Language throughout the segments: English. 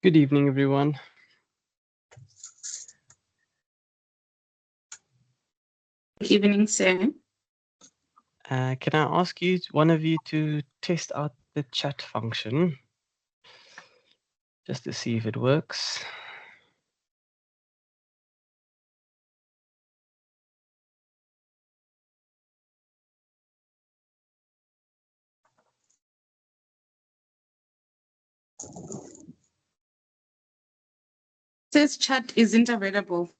Good evening, everyone. Good evening, sir. Can I ask you, one of you, to test out the chat function just to see if it works? Says chat isn't available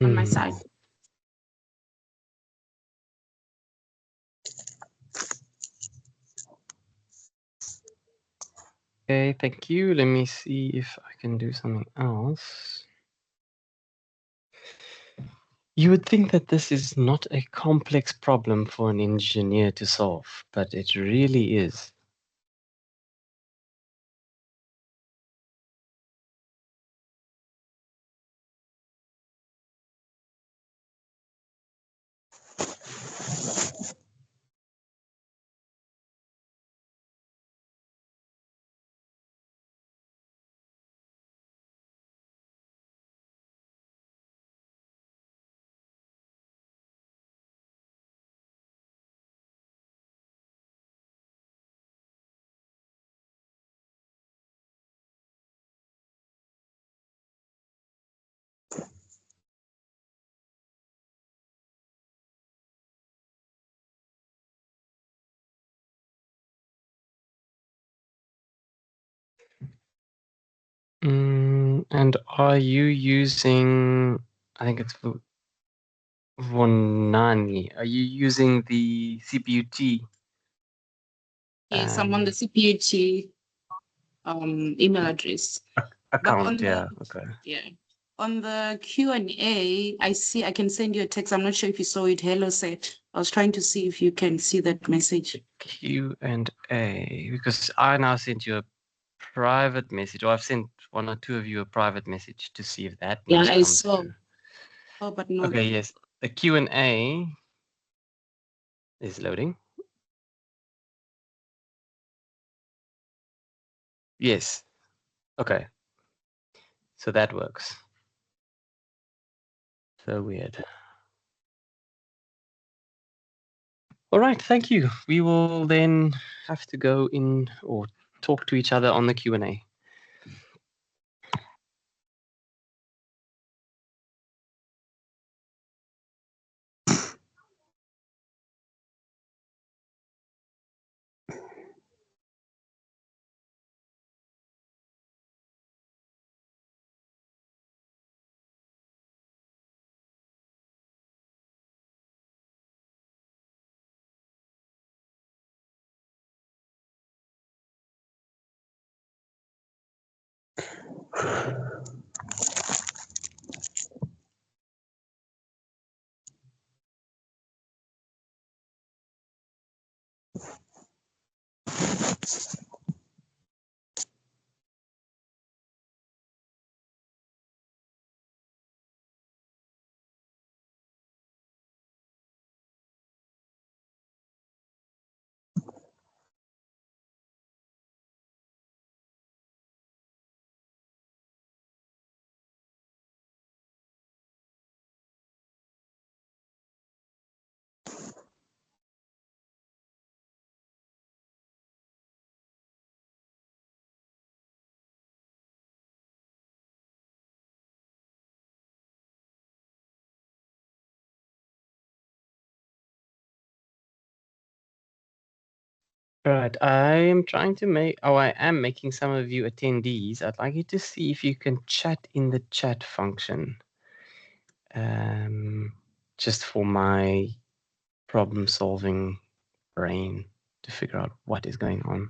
on my side. Okay, thank you. Let me see if I can do something else. You would think that this is not a complex problem for an engineer to solve, but it really is. And are you using, I think it's Vonani, are you using the CPUT? Yes, I'm on the CPUT email address. Account, yeah, okay. Yeah. On the Q&A, I can send you a text. I'm not sure if you saw it. Hello, Seth. I was trying to see if you can see that message. Q&A, because I now sent you a private message, or I've sent one or two of you a private message to see if that might come through. Oh, but no. Okay, yes. The Q&A is loading. Yes. Okay. So that works. So weird. All right, thank you. We will then have to go in or talk to each other on the Q&A. Right, I am trying to make, I am making some of you attendees. I'd like you to see if you can chat in the chat function. Just for my problem-solving brain to figure out what is going on.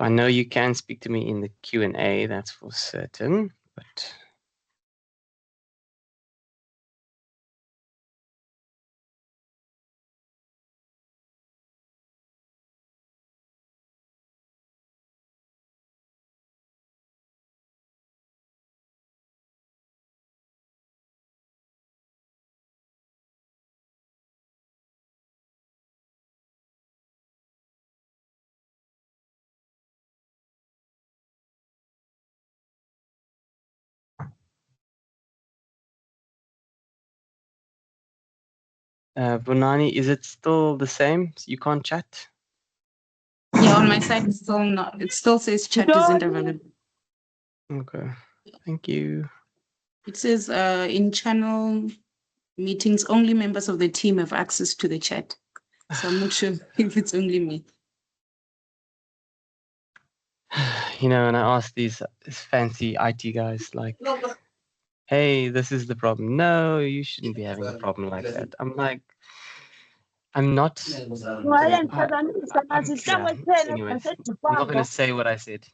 I know you can speak to me in the Q&A, that's for certain, but Bunani, is it still the same? You can't chat? Yeah, on my side, it's still not. It still says chat isn't available. Okay, thank you. It says in channel meetings, only members of the team have access to the chat. So I'm not sure if it's only me. You know, and I ask these fancy IT guys, like, hey, this is the problem. No, you shouldn't be having a problem like that. I'm like, I'm not. Anyways, I'm not going to say what I said.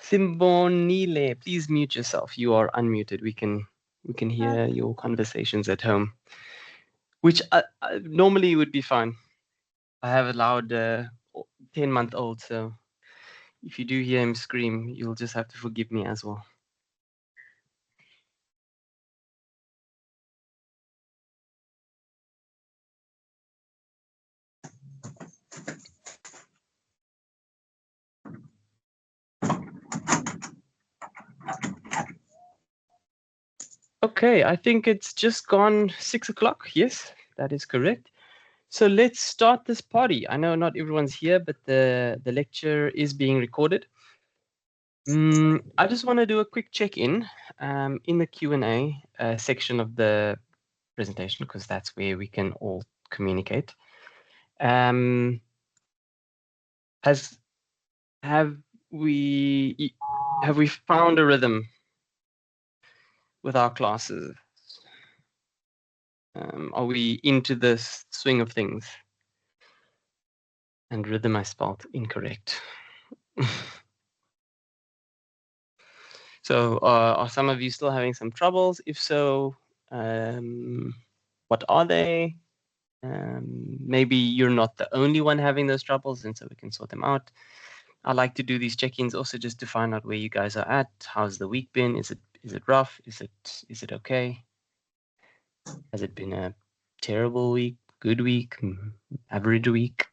Simbonile, please mute yourself. You are unmuted. We can hear your conversations at home, which normally would be fine. I have a loud 10-month-old, so if you do hear him scream, you'll just have to forgive me as well. Okay, I think it's just gone 6 o'clock. Yes, that is correct. So let's start this party. I know not everyone's here, but the lecture is being recorded. I just want to do a quick check-in in the Q&A section of the presentation, because that's where we can all communicate. Have we found a rhythm with our classes? Are we into the swing of things? And rhythm I spelled incorrect. So are some of you still having some troubles? If so, what are they? Maybe you're not the only one having those troubles, and so we can sort them out. I like to do these check-ins also just to find out where you guys are at. How's the week been? Is it rough? Is it okay? Has it been a terrible week, good week, average week?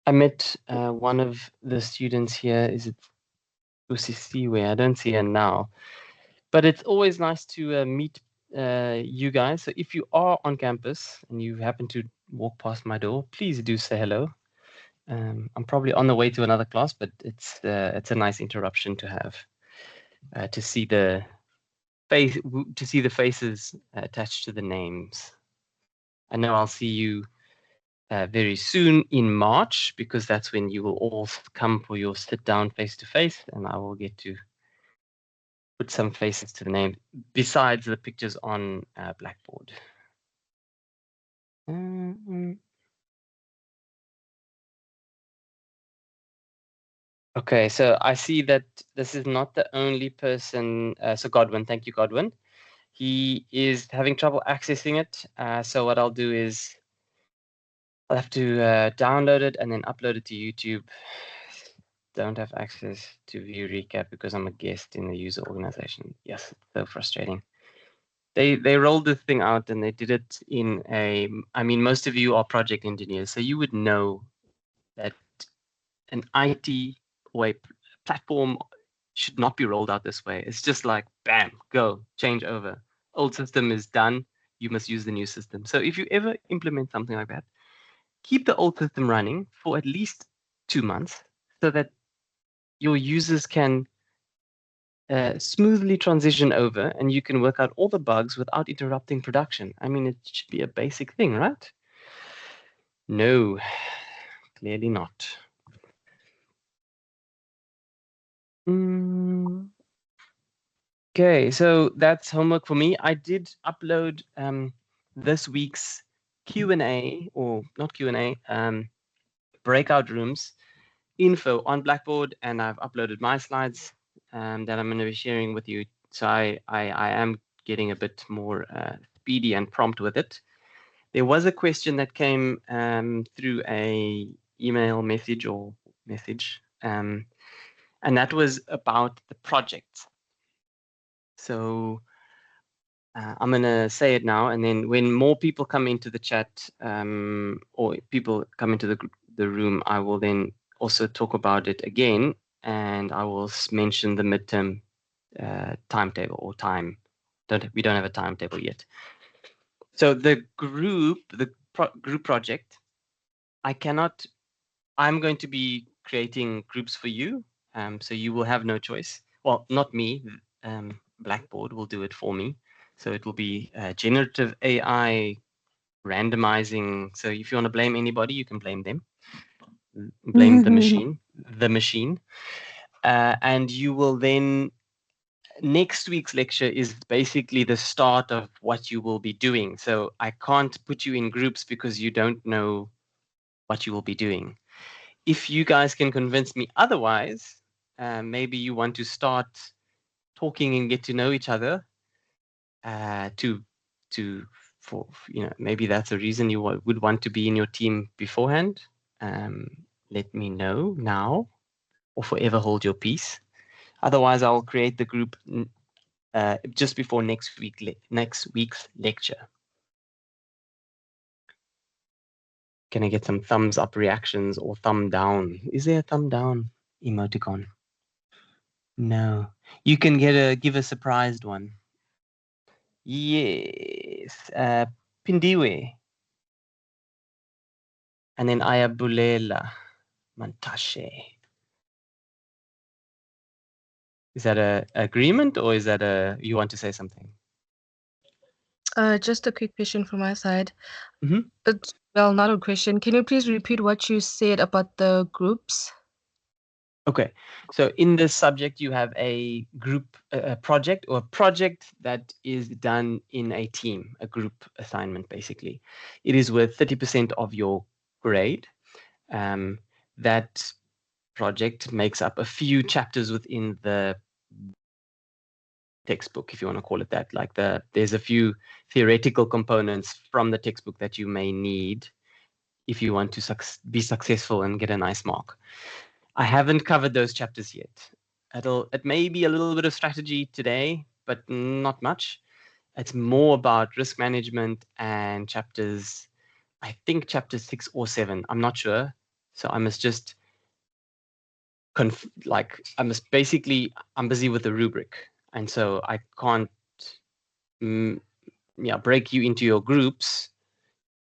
I met one of the students here. Is it Usisiwe? I don't see her now. But it's always nice to meet you guys. So if you are on campus and you happen to walk past my door, please do say hello. I'm probably on the way to another class, but it's a nice interruption to have to see the faces attached to the names. I know I'll see you very soon in March, because that's when you will all come for your sit down face to face, and I will get to put some faces to the name besides the pictures on Blackboard. Okay, so I see that this is not the only person. So Godwin, thank you, Godwin. He is having trouble accessing it. So what I'll do is I'll have to download it and then upload it to YouTube. Don't have access to view recap because I'm a guest in the user organization. Yes, it's so frustrating. They rolled this thing out and they did it in a. I mean, most of you are project engineers, so you would know that an IT or a platform should not be rolled out this way. It's just like, bam, go, change over. Old system is done. You must use the new system. So if you ever implement something like that, keep the old system running for at least 2 months so that your users can smoothly transition over and you can work out all the bugs without interrupting production. I mean, it should be a basic thing, right? No. Clearly not. Mm. Okay, so that's homework for me. I did upload this week's Q&A, or not Q&A, breakout rooms info on Blackboard, and I've uploaded my slides that I'm going to be sharing with you. So I am getting a bit more speedy and prompt with it. There was a question that came through a email message or message, and that was about the project. So I'm going to say it now, and then when more people come into the chat or people come into the room, I will then also talk about it again, and I will mention the midterm timetable or time. We don't have a timetable yet. So the group, group project, I'm going to be creating groups for you, so you will have no choice. Well, not me. Blackboard will do it for me. So it will be generative AI randomizing. So if you want to blame anybody, you can blame them. Blame the machine. And you will then, next week's lecture is basically the start of what you will be doing. So I can't put you in groups because you don't know what you will be doing. If you guys can convince me otherwise, maybe you want to start talking and get to know each other for maybe that's a reason you would want to be in your team beforehand. Let me know now or forever hold your peace. Otherwise, I'll create the group just before next week's lecture. Can I get some thumbs up reactions or thumb down? Is there a thumb down emoticon? No. You can give a surprised one. Yes. Pindiwe. And then Ayabulela Mantashe. Is that a agreement or is that you want to say something? Just a quick question from my side. Mm-hmm. Well, not a question. Can you please repeat what you said about the groups? Okay, so in this subject, you have a group a project or a project that is done in a team, a group assignment, basically. It is worth 30% of your grade. That project makes up a few chapters within the textbook, if you want to call it that. Like there's a few theoretical components from the textbook that you may need if you want to be successful and get a nice mark. I haven't covered those chapters yet. It may be a little bit of strategy today, but not much. It's more about risk management and chapters, I think chapters 6 or 7. I'm not sure. So I must just I'm busy with the rubric. And so I can't break you into your groups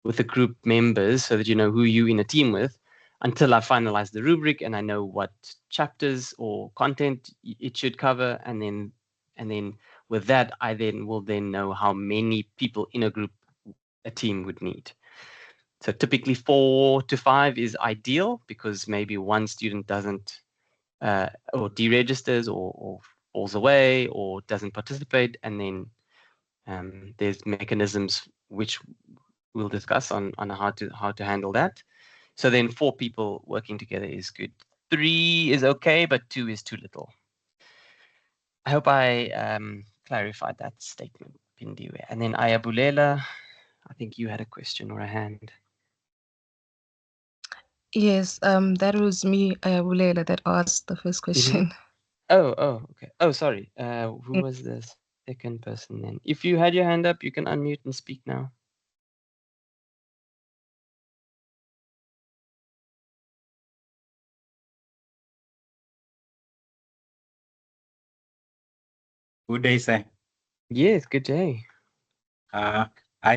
with the group members so that you know who you're in a team with until I finalize the rubric and I know what chapters or content it should cover. And then with that, I will know how many people in a team would need. So typically 4 to 5 is ideal because maybe one student doesn't or deregisters or falls away or doesn't participate. And then there's mechanisms which we'll discuss on how to handle that. So then 4 people working together is good. 3 is okay, but 2 is too little. I hope I clarified that statement, Pindiwe. And then Ayabulela, I think you had a question or a hand. Yes, that was me, Ayabulela, that asked the first question. Oh, okay. Oh, sorry. Who was the second person then? If you had your hand up, you can unmute and speak now. Good day, sir. Yes, good day. I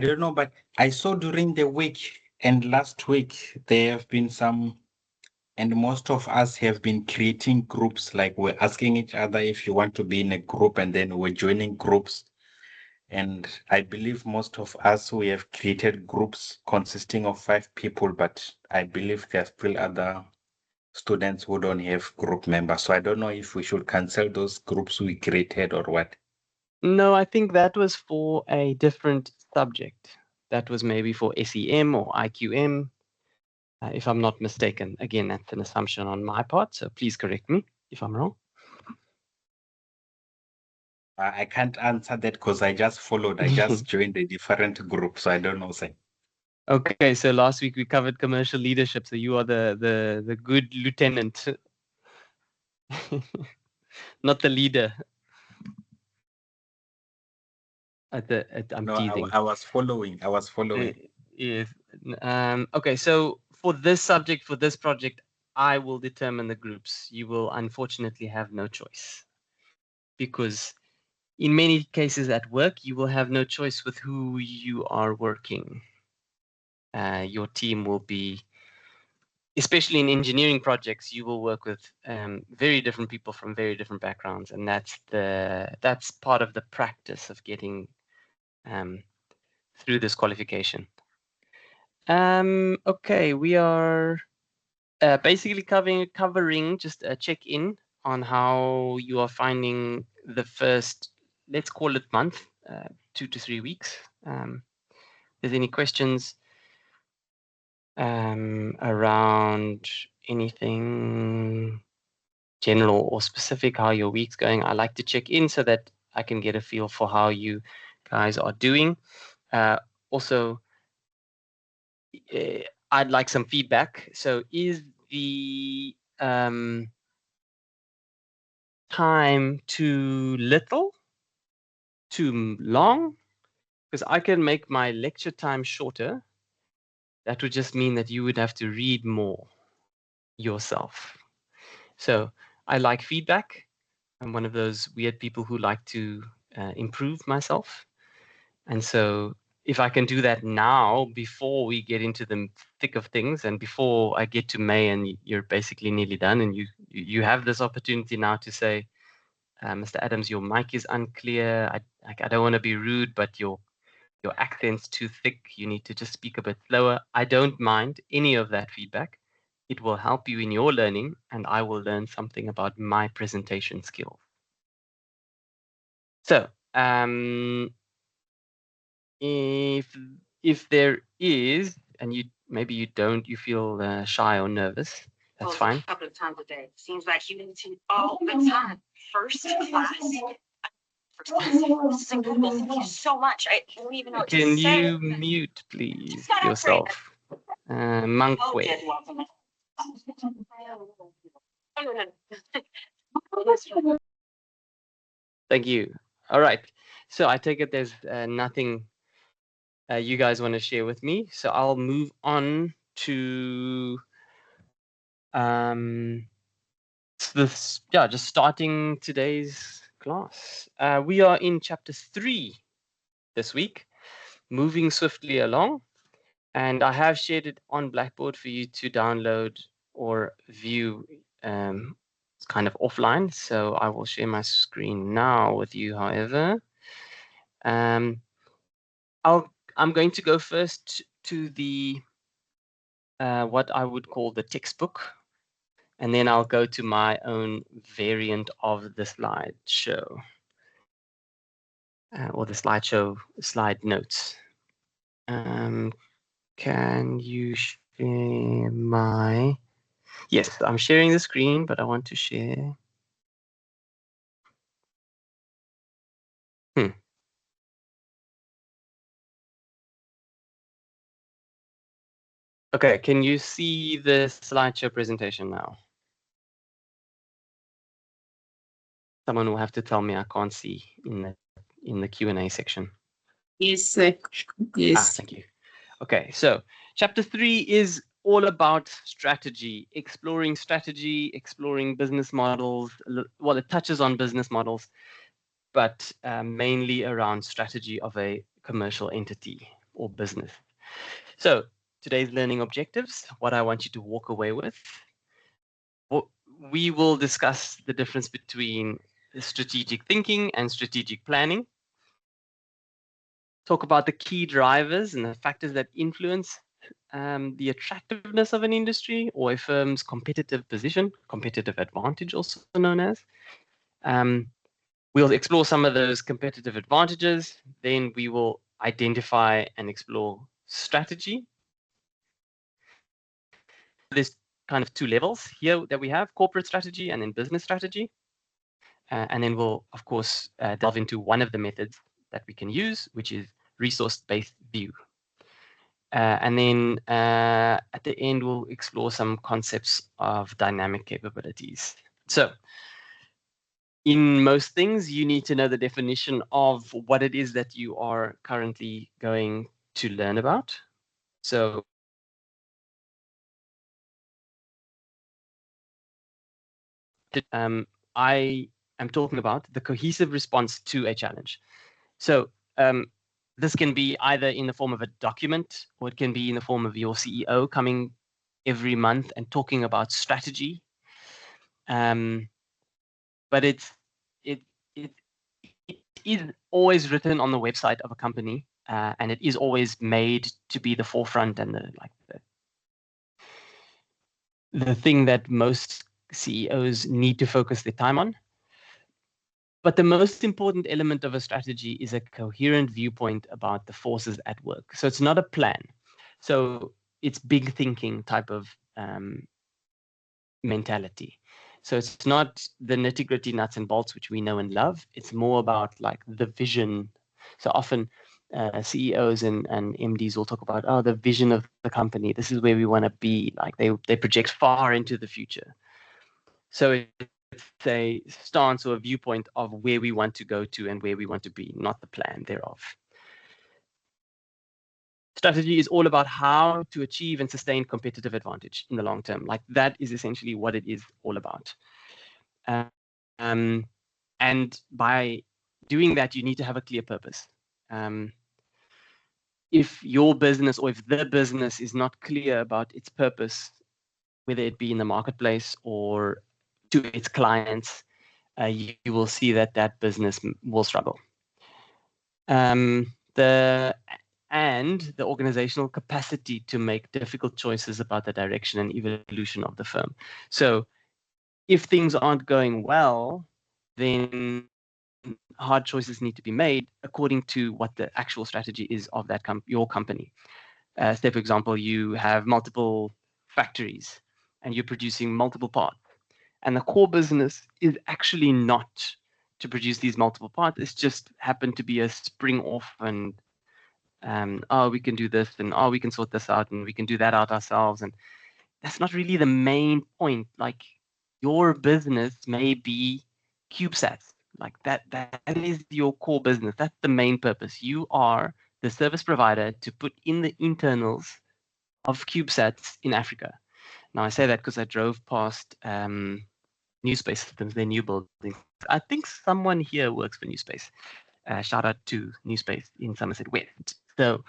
don't know, but I saw during the week and last week there have been some, and most of us have been creating groups, like we're asking each other if you want to be in a group, and then we're joining groups. And I believe most of us, we have created groups consisting of 5 people, but I believe there are still other students who don't have group members. So I don't know if we should cancel those groups we created or what. No, I think that was for a different subject. That was maybe for SEM or IQM, if I'm not mistaken. Again, that's an assumption on my part, so please correct me if I'm wrong. I can't answer that because I just followed. I just joined a different group, so I don't know. Say. Okay, so last week we covered commercial leadership, so you are the good lieutenant, not the leader. I'm No, teasing. I was following. I was following. Yes. Okay, so for this subject, for this project, I will determine the groups. You will unfortunately have no choice because in many cases at work, you will have no choice with who you are working. Your team will be, especially in engineering projects, you will work with very different people from very different backgrounds, and that's part of the practice of getting through this qualification. Okay, we are basically covering just a check-in on how you are finding the first, let's call it month, 2 to 3 weeks. If there's any questions around anything general or specific, how your week's going, I like to check in so that I can get a feel for how you guys are doing. Also, I'd like some feedback. So is the time too little, too long? Because I can make my lecture time shorter. That would just mean that you would have to read more yourself. So I like feedback. I'm one of those weird people who like to improve myself. And so if I can do that now before we get into the thick of things and before I get to May and you're basically nearly done and you have this opportunity now to say, Mr. Adams, your mic is unclear. I don't want to be rude, but your accent's too thick. You need to just speak a bit slower. I don't mind any of that feedback. It will help you in your learning, and I will learn something about my presentation skills. So, if there is, and you feel shy or nervous, that's fine. A couple of times a day. Seems like you need to all the time. First class. First class. This is incredible. Thank you so much. I don't even know what to Can say. you mute, please, Got yourself? Oh, Monkwe. good. Welcome. Thank you. All right. So I take it there's nothing you guys want to share with me. So I'll move on to just starting today's class. We are in chapter 3 this week, moving swiftly along. And I have shared it on Blackboard for you to download or view. It's kind of offline, so I will share my screen now with you. However, I'm going to go first to the what I would call the textbook, and then I'll go to my own variant of the slideshow or the slideshow slide notes. Can you share my? Yes, I'm sharing the screen, but I want to share. Okay, can you see the slideshow presentation now? Someone will have to tell me I can't see in the Q&A section. Yes, sir. Yes. Thank you. Okay, so chapter 3 is all about strategy, exploring business models. Well, it touches on business models, but mainly around strategy of a commercial entity or business. So today's learning objectives, what I want you to walk away with. We will discuss the difference between strategic thinking and strategic planning. talk about the key drivers and the factors that influence the attractiveness of an industry or a firm's competitive position, competitive advantage also known as. We'll explore some of those competitive advantages. Then we will identify and explore strategy. There's kind of two levels here that we have, corporate strategy and then business strategy. And then we'll, of course, delve into one of the methods that we can use, which is resource-based view. And then at the end, we'll explore some concepts of dynamic capabilities. So in most things, you need to know the definition of what it is that you are currently going to learn about. So I am talking about the cohesive response to a challenge. So this can be either in the form of a document, or it can be in the form of your CEO coming every month and talking about strategy. But it is always written on the website of a company, and it is always made to be the forefront and the thing that most CEOs need to focus their time on. But the most important element of a strategy is a coherent viewpoint about the forces at work. So it's not a plan. So it's big thinking type of mentality. So it's not the nitty-gritty nuts and bolts, which we know and love. It's more about like the vision. So often CEOs and MDs will talk about, oh, the vision of the company. This is where we want to be. Like they project far into the future. So it's a stance or a viewpoint of where we want to go to and where we want to be, not the plan thereof. Strategy is all about how to achieve and sustain competitive advantage in the long term. Like that is essentially what it is all about. And by doing that, you need to have a clear purpose. If your business or if the business is not clear about its purpose, whether it be in the marketplace or to its clients, you will see that that business will struggle. The organizational capacity to make difficult choices about the direction and evolution of the firm. So if things aren't going well, then hard choices need to be made according to what the actual strategy is of that your company. Say, for example, you have multiple factories and you're producing multiple parts. And the core business is actually not to produce these multiple parts. It's just happened to be a spring off and oh, we can do this and oh, we can sort this out and we can do that out ourselves. And that's not really the main point. Like your business may be CubeSats. Like that is your core business. That's the main purpose. You are the service provider to put in the internals of CubeSats in Africa. Now I say that because I drove past NewSpace Systems, their new building. I think someone here works for NewSpace. Shout out to NewSpace in Somerset West. So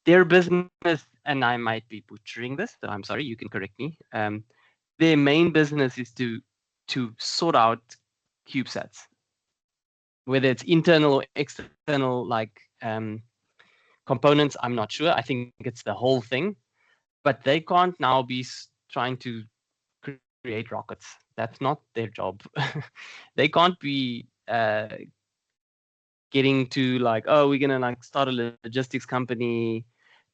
their business, and I might be butchering this, so I'm sorry, you can correct me. Their main business is to sort out CubeSats, whether it's internal or external, like components. I'm not sure. I think it's the whole thing, but they can't now be trying to create rockets. That's not their job. They can't be getting to like, oh, we're gonna like start a logistics company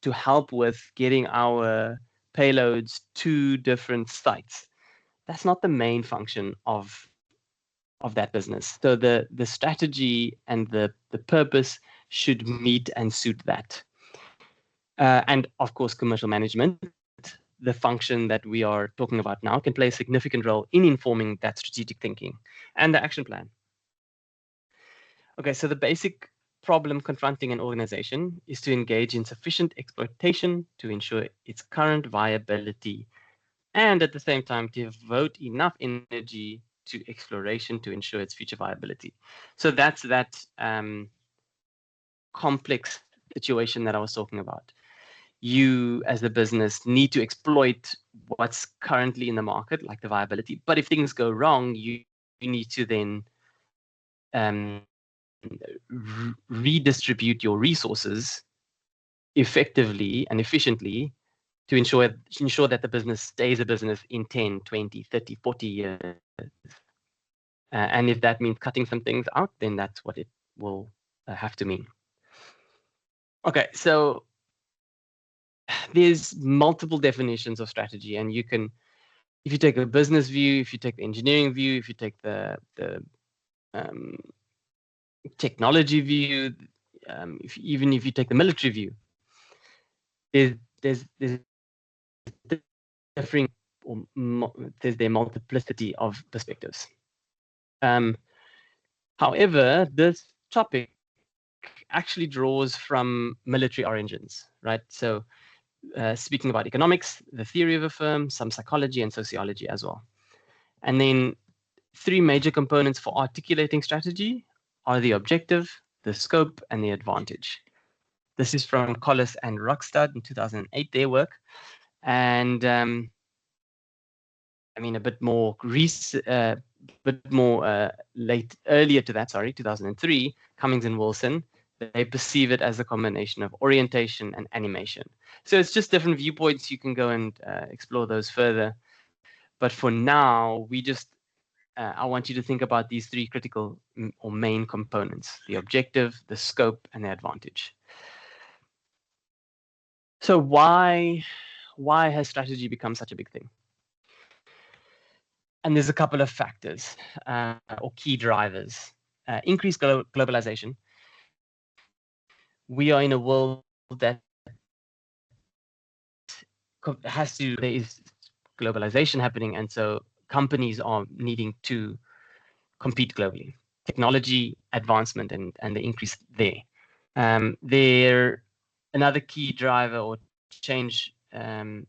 to help with getting our payloads to different sites. That's not the main function of that business. So the strategy and the purpose should meet and suit that. And of course, commercial management, the function that we are talking about now, can play a significant role in informing that strategic thinking and the action plan. Okay, so the basic problem confronting an organization is to engage in sufficient exploitation to ensure its current viability, and at the same time to devote enough energy to exploration to ensure its future viability. So that's that complex situation that I was talking about. You as the business need to exploit what's currently in the market, like the viability. But if things go wrong, you need to then redistribute your resources effectively and efficiently to ensure that the business stays a business in 10, 20, 30, 40 years. And if that means cutting some things out, then that's what it will have to mean. Okay, so there's multiple definitions of strategy, and you can, if you take a business view, if you take the engineering view, if you take the technology view, even if you take the military view, there's differing, or there's their multiplicity of perspectives. However, this topic actually draws from military origins, right? So speaking about economics, the theory of a firm, some psychology and sociology as well. And then three major components for articulating strategy are the objective, the scope, and the advantage. This is from Collis and Rockstad in 2008, their work. And I mean, a bit more earlier to that, sorry, 2003, Cummings and Wilson, they perceive it as a combination of orientation and animation. So it's just different viewpoints. You can go and explore those further. But for now, we just, I want you to think about these three critical or main components: the objective, the scope, and the advantage. So why has strategy become such a big thing? And there's a couple of factors or key drivers. Increased globalization. We are in a world that there is globalization happening, and so companies are needing to compete globally. Technology advancement and the increase there. Another key driver or change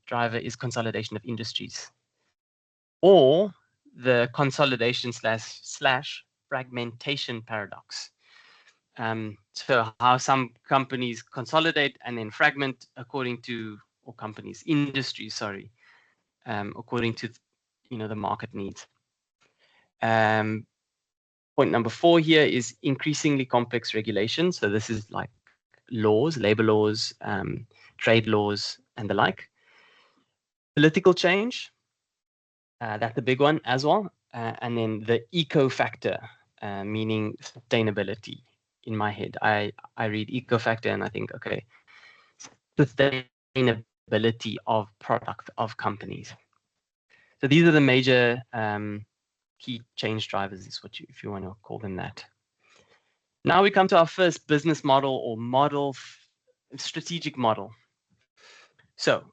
driver is consolidation of industries, or the consolidation slash fragmentation paradox. So how some companies consolidate and then fragment according to, or companies, industries, sorry, according to, the market needs. Point number 4 here is increasingly complex regulation. So this is like laws, labor laws, trade laws, and the like. Political change, that's a big one as well. And then the eco factor, meaning sustainability. In my head, I read eco factor and I think, okay, sustainability of product of companies. So these are the major key change drivers, is what if you want to call them that. Now we come to our first business model or strategic model. So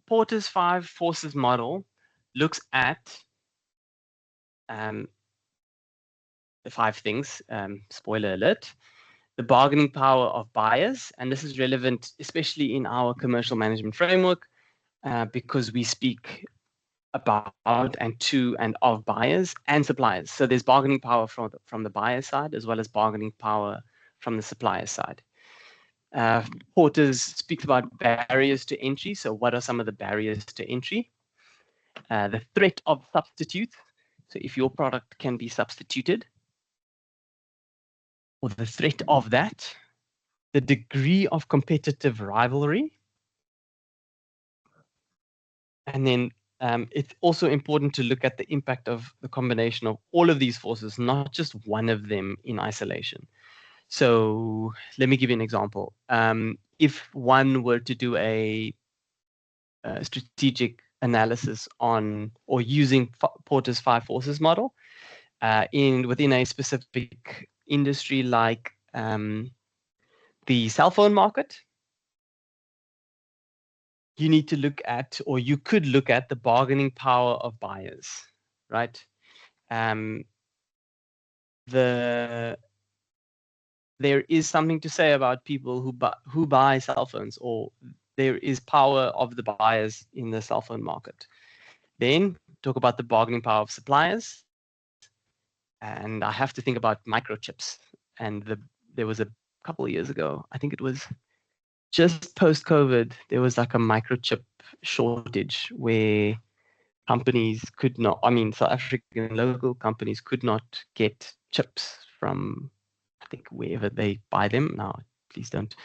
Porter's 5 forces model looks at the 5 things, spoiler alert: the bargaining power of buyers, and this is relevant especially in our commercial management framework because we speak about and to and of buyers and suppliers. So there's bargaining power from the buyer side as well as bargaining power from the supplier side. Porter's speaks about barriers to entry. So what are some of the barriers to entry? The threat of substitute. So if your product can be substituted, or the threat of that, the degree of competitive rivalry. And then it's also important to look at the impact of the combination of all of these forces, not just one of them in isolation. So let me give you an example. If one were to do a strategic analysis on or using Porter's 5 forces model within a specific industry like the cell phone market, you need to look at, or you could look at, the bargaining power of buyers, right? There is something to say about people who buy cell phones, or there is power of the buyers in the cell phone market. Then talk about the bargaining power of suppliers, and I have to think about microchips. And there was a couple of years ago, I think it was just post-COVID, there was like a microchip shortage where companies could not, South African local companies could not get chips from think wherever they buy them. Now, please don't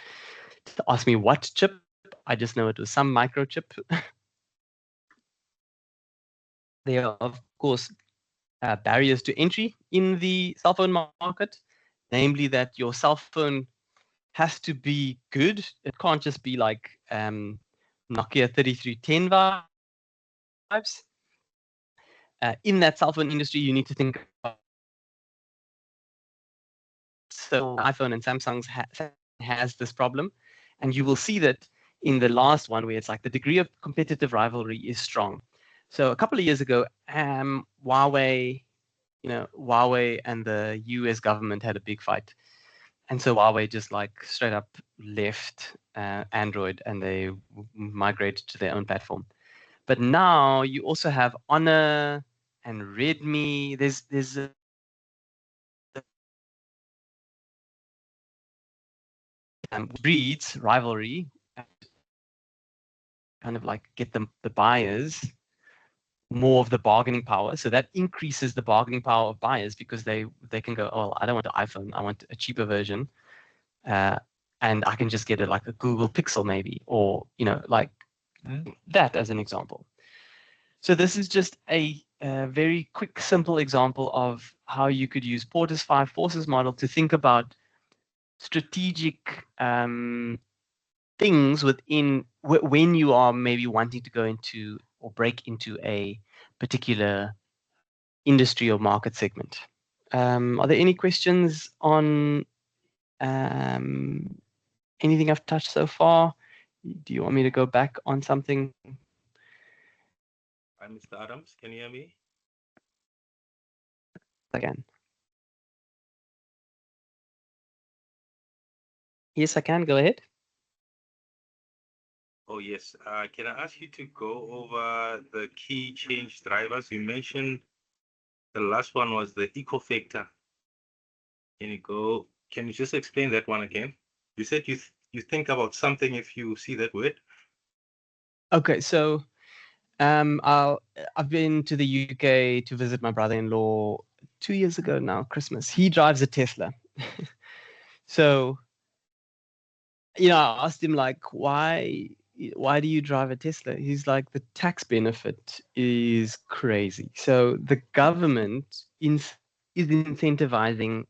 ask me what chip. I just know it was some microchip. There are, of course, barriers to entry in the cell phone market, namely that your cell phone has to be good. It can't just be like Nokia 3310 vibes. In that cell phone industry, you need to think about, so iPhone and Samsung has this problem, and you will see that in the last one where it's like the degree of competitive rivalry is strong. So a couple of years ago, Huawei and the US government had a big fight. And so Huawei just like straight up left Android and they migrated to their own platform. But now you also have Honor and Redmi. There's a breeds rivalry, kind of like get the buyers more of the bargaining power. So that increases the bargaining power of buyers because they can go, oh, I don't want an iPhone, I want a cheaper version. And I can just get it like a Google Pixel maybe, or, like that as an example. So this is just a very quick, simple example of how you could use Porter's 5 forces model to think about strategic things within when you are maybe wanting to go into or break into a particular industry or market segment. Are there any questions on anything I've touched so far? Do you want me to go back on something? Hi, Mr. Adams, can you hear me? Again. Yes, I can. Go ahead. Oh, yes. Can I ask you to go over the key change drivers? You mentioned the last one was the eco factor. Can you just explain that one again? You said you think about something if you see that word. Okay, so I've been to the UK to visit my brother-in-law 2 years ago now, Christmas. He drives a Tesla. So, I asked him like, why do you drive a Tesla? He's like, the tax benefit is crazy. So the government is incentivizing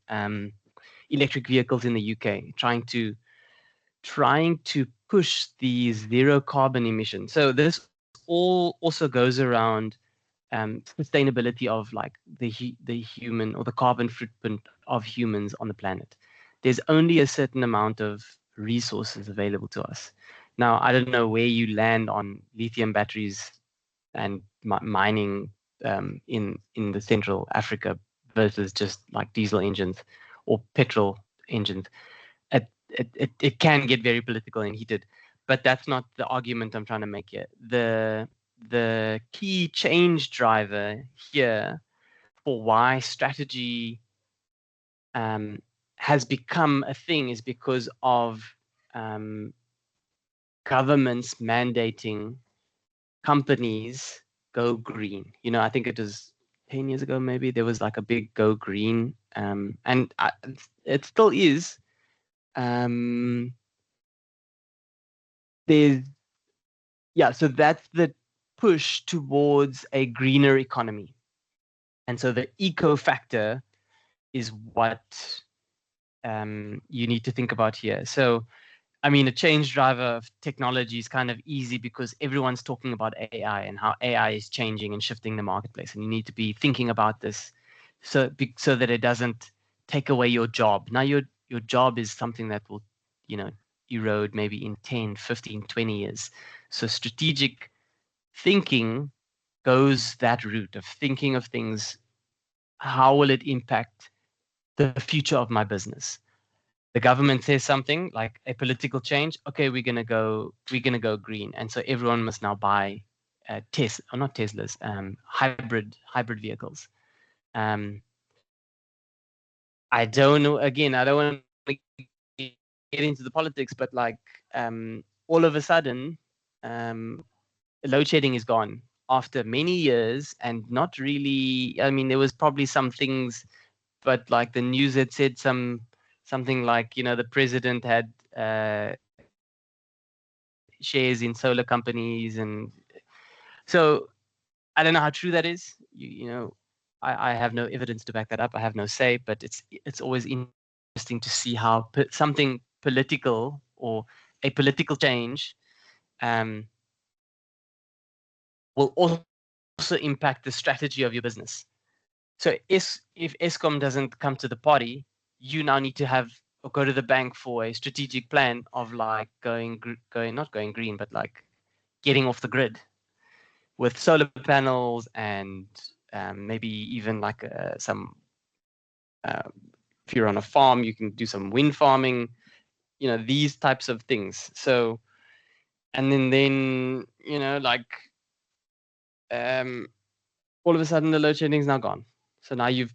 electric vehicles in the UK, trying to push the zero carbon emissions. So this all also goes around sustainability of like the human or the carbon footprint of humans on the planet. There's only a certain amount of resources available to us. Now, I don't know where you land on lithium batteries and mining in the Central Africa versus just like diesel engines or petrol engines. It can get very political and heated, but that's not the argument I'm trying to make here. The key change driver here for why strategy has become a thing is because of governments mandating companies go green. I think it was 10 years ago, maybe there was like a big go green, and it still is. So that's the push towards a greener economy. And so the eco factor is what you need to think about here. So, I mean, a change driver of technology is kind of easy because everyone's talking about AI and how AI is changing and shifting the marketplace. And you need to be thinking about this so that it doesn't take away your job. Now, your job is something that will, erode maybe in 10, 15, 20 years. So strategic thinking goes that route of thinking of things. How will it impact the future of my business? The government says something like a political change. Okay, we're gonna go green, and so everyone must now buy Teslas, hybrid vehicles. I don't know. Again, I don't want to get into the politics, but like all of a sudden, load shedding is gone after many years, and not really. I mean, there was probably some things, but like the news had said some something like, the president had shares in solar companies, and so I don't know how true that is. I have no evidence to back that up. I have no say, but it's always interesting to see how something political or a political change will also impact the strategy of your business. So if Eskom doesn't come to the party, you now need to have or go to the bank for a strategic plan of like not going green, but like getting off the grid with solar panels and maybe even like if you're on a farm, you can do some wind farming, these types of things. So, and then like all of a sudden the load shedding is now gone. So now you've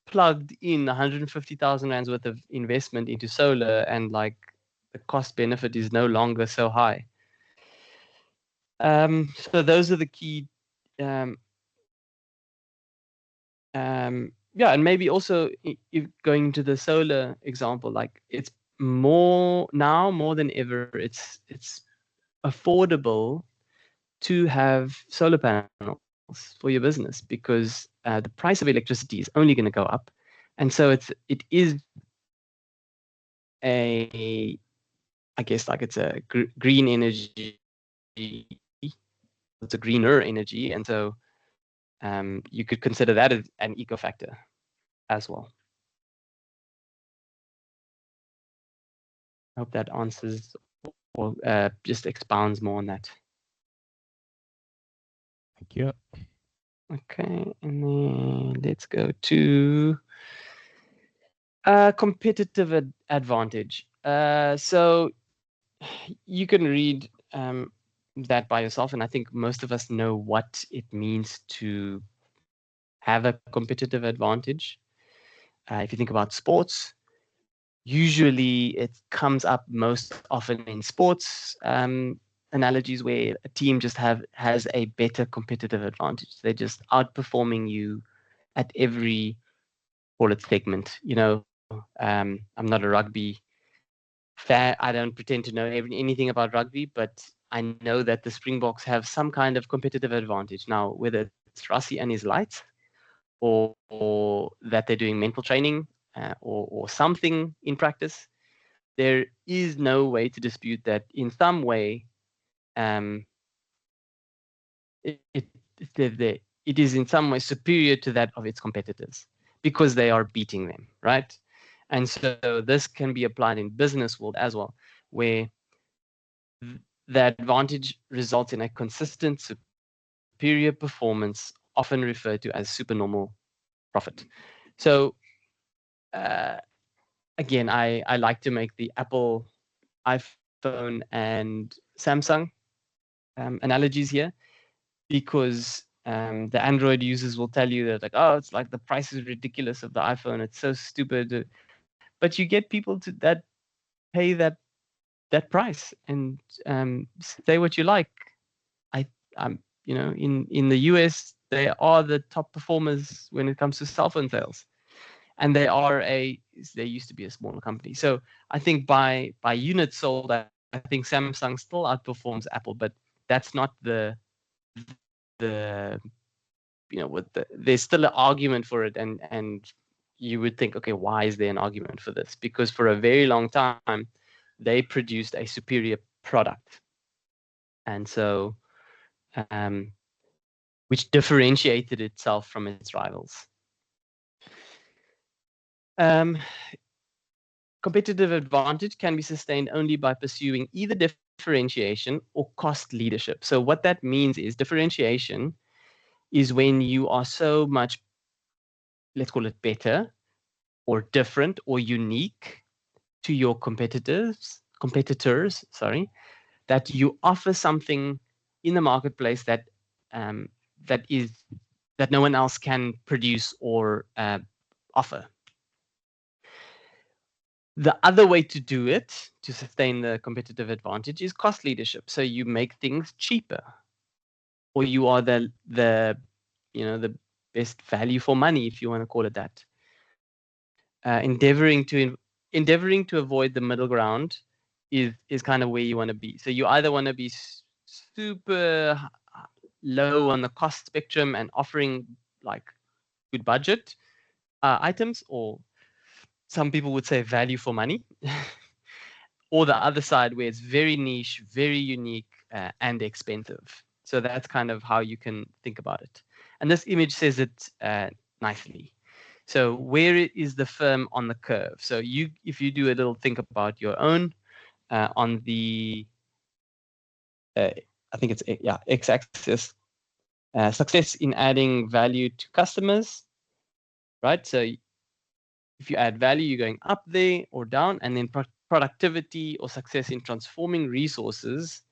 plugged in 150,000 rands worth of investment into solar, and like the cost benefit is no longer so high. So those are the key. Yeah, and maybe also if going to the solar example, like it's more than ever, it's affordable to have solar panels for your business, because the price of electricity is only going to go up, and so it is I guess like it's a green energy, it's a greener energy, and so you could consider that as an eco factor as well. I hope that answers or just expounds more on that. Thank you. Okay, and then let's go to competitive advantage. So you can read that by yourself, and I think most of us know what it means to have a competitive advantage. If you think about sports, usually it comes up most often in sports analogies where a team just has a better competitive advantage. They're just outperforming you at every, call it segment. I'm not a rugby fan. I don't pretend to know anything about rugby, but I know that the Springboks have some kind of competitive advantage. Now, whether it's Rassie and his lights, or that they're doing mental training or something in practice, there is no way to dispute that in some way it is in some way superior to that of its competitors, because they are beating them, right? And so this can be applied in business world as well, where the advantage results in a consistent superior performance, often referred to as supernormal profit. So again, I like to make the Apple, iPhone, and Samsung analogies here, because the Android users will tell you that, like, oh, it's like the price is ridiculous of the iPhone, it's so stupid, but you get people that pay that price and say what you like. I'm in the US, they are the top performers when it comes to cell phone sales, and they used to be a smaller company. So I think by units sold, I think Samsung still outperforms Apple, but that's not there's still an argument for it, and you would think, okay, why is there an argument for this? Because for a very long time they produced a superior product, and so which differentiated itself from its rivals. Competitive advantage can be sustained only by pursuing either differentiation or cost leadership. So what that means is differentiation is when you are so much, let's call it better or different or unique to your competitors, that you offer something in the marketplace that no one else can produce or offer. The other way to do it, to sustain the competitive advantage, is cost leadership. So you make things cheaper, or you are the best value for money, if you want to call it that. endeavoring to avoid the middle ground is kind of where you want to be. So you either want to be super low on the cost spectrum and offering like good budget items, or some people would say value for money, or the other side where it's very niche, very unique, and expensive. So that's kind of how you can think about it. And this image says it nicely. So where is the firm on the curve? So if you do a little think about your own on the, I think it's x-axis, success in adding value to customers, right? So if you add value, you're going up there or down, and then productivity or success in transforming resources,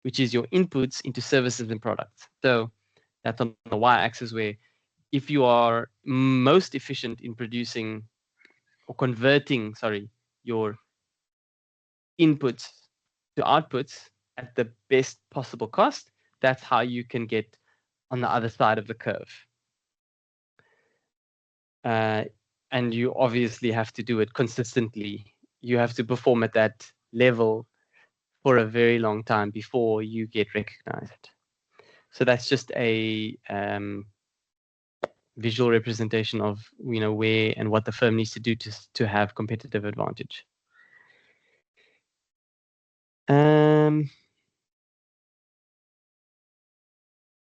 which is your inputs, into services and products. So that's on the y-axis, where if you are most efficient in producing or converting, your inputs to outputs at the best possible cost, that's how you can get on the other side of the curve. And you obviously have to do it consistently. You have to perform at that level for a very long time before you get recognized. So that's just a visual representation of where and what the firm needs to do to have competitive advantage.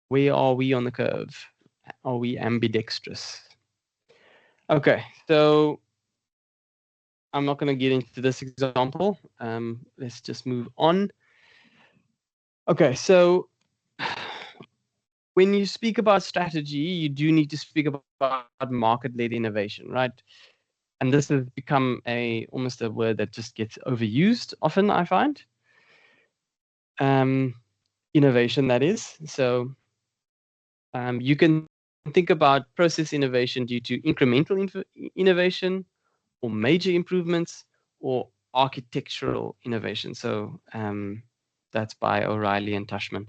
Where are we on the curve? Are we ambidextrous? Okay, so I'm not going to get into this example. Let's just move on. Okay, so when you speak about strategy, you do need to speak about market-led innovation, right? And this has become almost a word that just gets overused often, I find. Innovation, that is. So you can think about process innovation due to incremental innovation, or major improvements, or architectural innovation. So that's by O'Reilly and Tushman.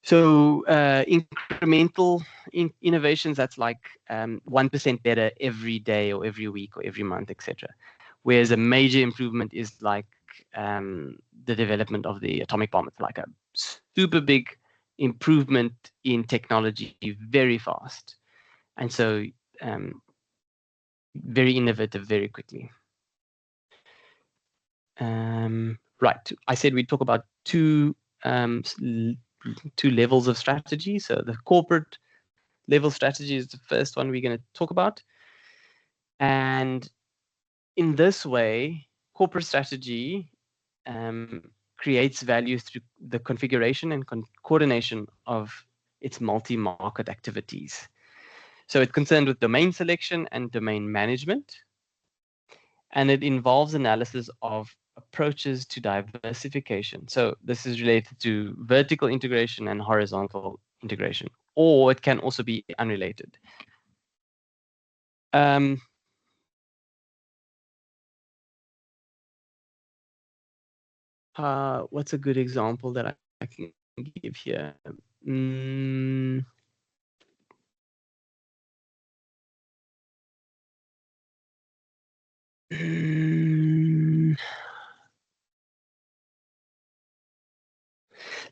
So incremental innovations, that's like 1% better every day or every week or every month, etc. Whereas a major improvement is like the development of the atomic bomb. It's like a super big improvement in technology very fast. And so very innovative very quickly. Right, I said we'd talk about two levels of strategy. So the corporate level strategy is the first one we're going to talk about. And in this way, corporate strategy creates value through the configuration and coordination of its multi-market activities. So it's concerned with domain selection and domain management. And it involves analysis of approaches to diversification. So this is related to vertical integration and horizontal integration, or it can also be unrelated. What's a good example that I can give here?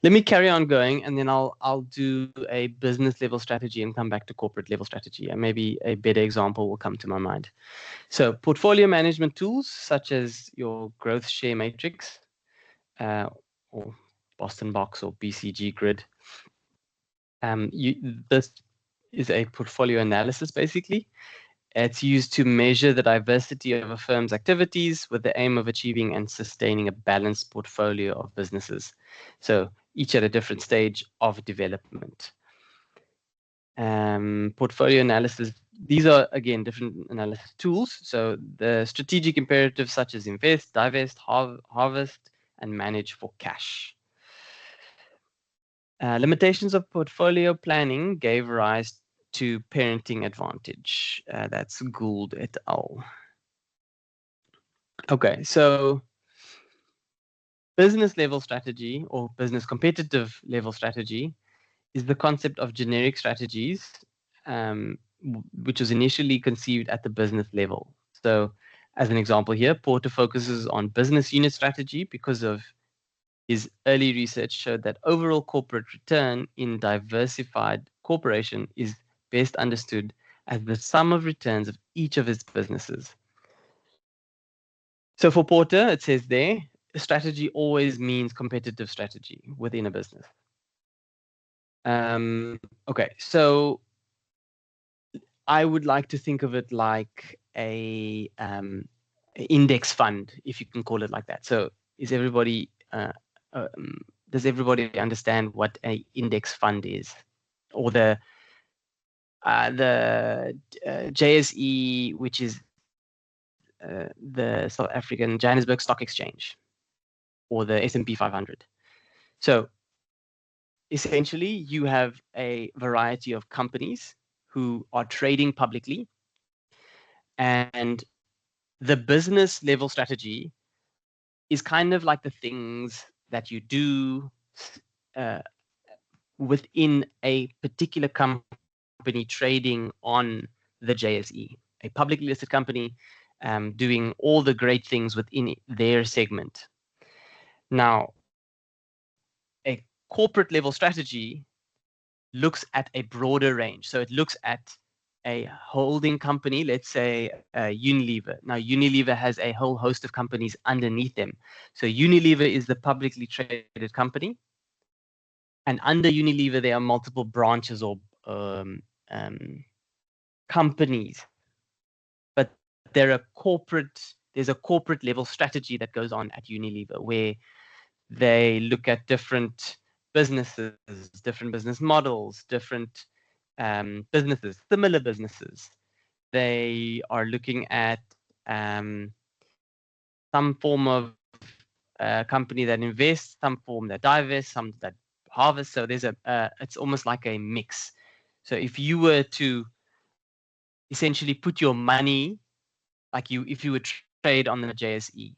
Let me carry on going, and then I'll do a business level strategy and come back to corporate level strategy, and maybe a better example will come to my mind. So portfolio management tools such as your growth share matrix, or Boston Box or BCG grid. This is a portfolio analysis basically. It's used to measure the diversity of a firm's activities with the aim of achieving and sustaining a balanced portfolio of businesses. So each at a different stage of development. Portfolio analysis, these are again different analysis tools. So the strategic imperatives such as invest, divest, harvest, and manage for cash. Limitations of portfolio planning gave rise to parenting advantage. That's Gould et al. Okay, so business level strategy or business competitive level strategy is the concept of generic strategies, which was initially conceived at the business level. So as an example here, Porter focuses on business unit strategy because of his early research showed that overall corporate return in diversified corporation is best understood as the sum of returns of each of its businesses. So for Porter, it says there, strategy always means competitive strategy within a business. Okay, so I would like to think of it like a index fund, if you can call it like that. So is everybody does everybody understand what a index fund is, or the JSE, which is the South African Johannesburg Stock Exchange, or the S&P 500? So essentially, you have a variety of companies who are trading publicly, and the business level strategy is kind of like the things that you do within a particular company trading on the JSE, a publicly listed company doing all the great things within their segment. Now, a corporate level strategy looks at a broader range. So it looks at a holding company, let's say Unilever. Now, Unilever has a whole host of companies underneath them. So Unilever is the publicly traded company. And under Unilever, there are multiple branches or companies. But there's a corporate level strategy that goes on at Unilever, where they look at different businesses, different business models, different businesses, similar businesses. They are looking at some form of company that invests, some form that divests, some that harvests. So there's it's almost like a mix. So if you were to essentially put your money, if you would trade on the JSE,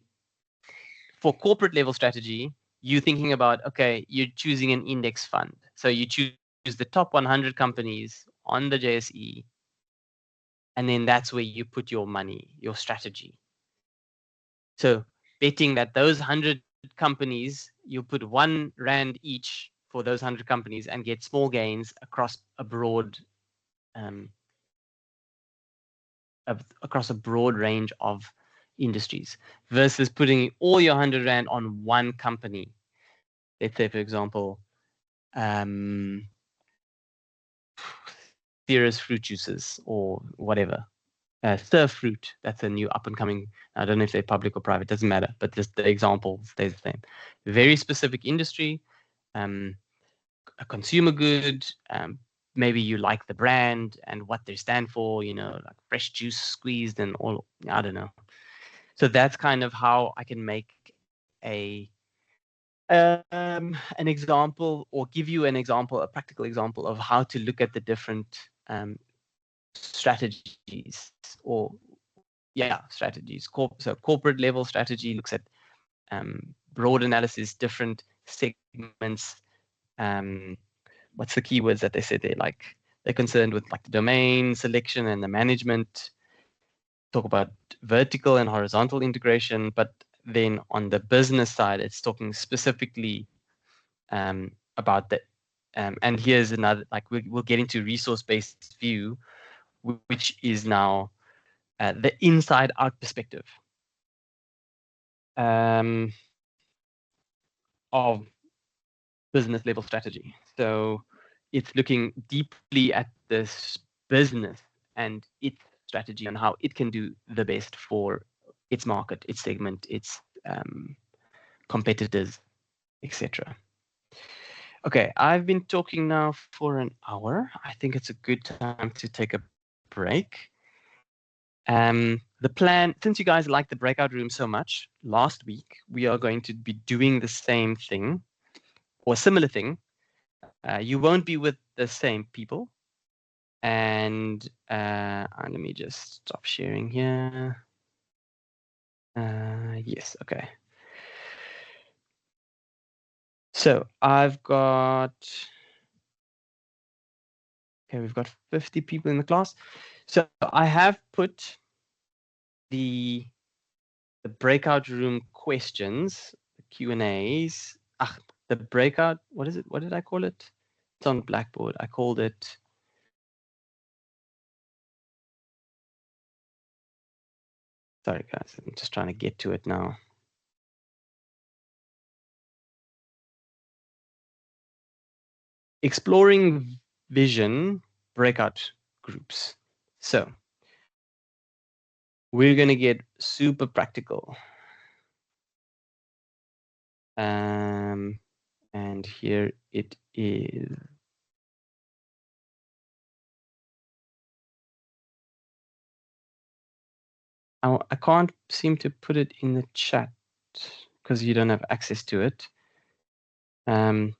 for corporate level strategy, you're thinking about, okay, you're choosing an index fund. So you choose the top 100 companies on the JSE, and then that's where you put your money, your strategy. So betting that those 100 companies, you put R1 each for those 100 companies and get small gains across a broad range of industries, versus putting all your R100 on one company. Let's say, for example, Ceres fruit juices or whatever. Surf Fruit, that's a new up and coming. I don't know if they're public or private, doesn't matter, but just the example stays the same. Very specific industry, a consumer good. Maybe you like the brand and what they stand for, like fresh juice squeezed and all, I don't know. So that's kind of how I can make an example, or give you an example, a practical example of how to look at the different strategies, strategies. So corporate level strategy looks at broad analysis, different segments. What's the keywords that they said there? Like, they're concerned with like the domain selection and the management. Talk about vertical and horizontal integration, but then on the business side, it's talking specifically about that. And here's another, like we'll get into resource-based view, which is now the inside-out perspective of business level strategy. So it's looking deeply at this business and its strategy and how it can do the best for its market, its segment, its competitors, etc. Okay, I've been talking now for an hour. I think it's a good time to take a break. The plan, since you guys like the breakout room so much, last week we are going to be doing the same thing or similar thing. You won't be with the same people. And let me just stop sharing here. Yes, okay. So we've got 50 people in the class. So I have put the breakout room questions, the Q&As. The breakout, what is it? What did I call it? It's on Blackboard. I called it. Sorry, guys. I'm just trying to get to it now. Exploring vision breakout groups. So we're going to get super practical. And here it is. I can't seem to put it in the chat because you don't have access to it. But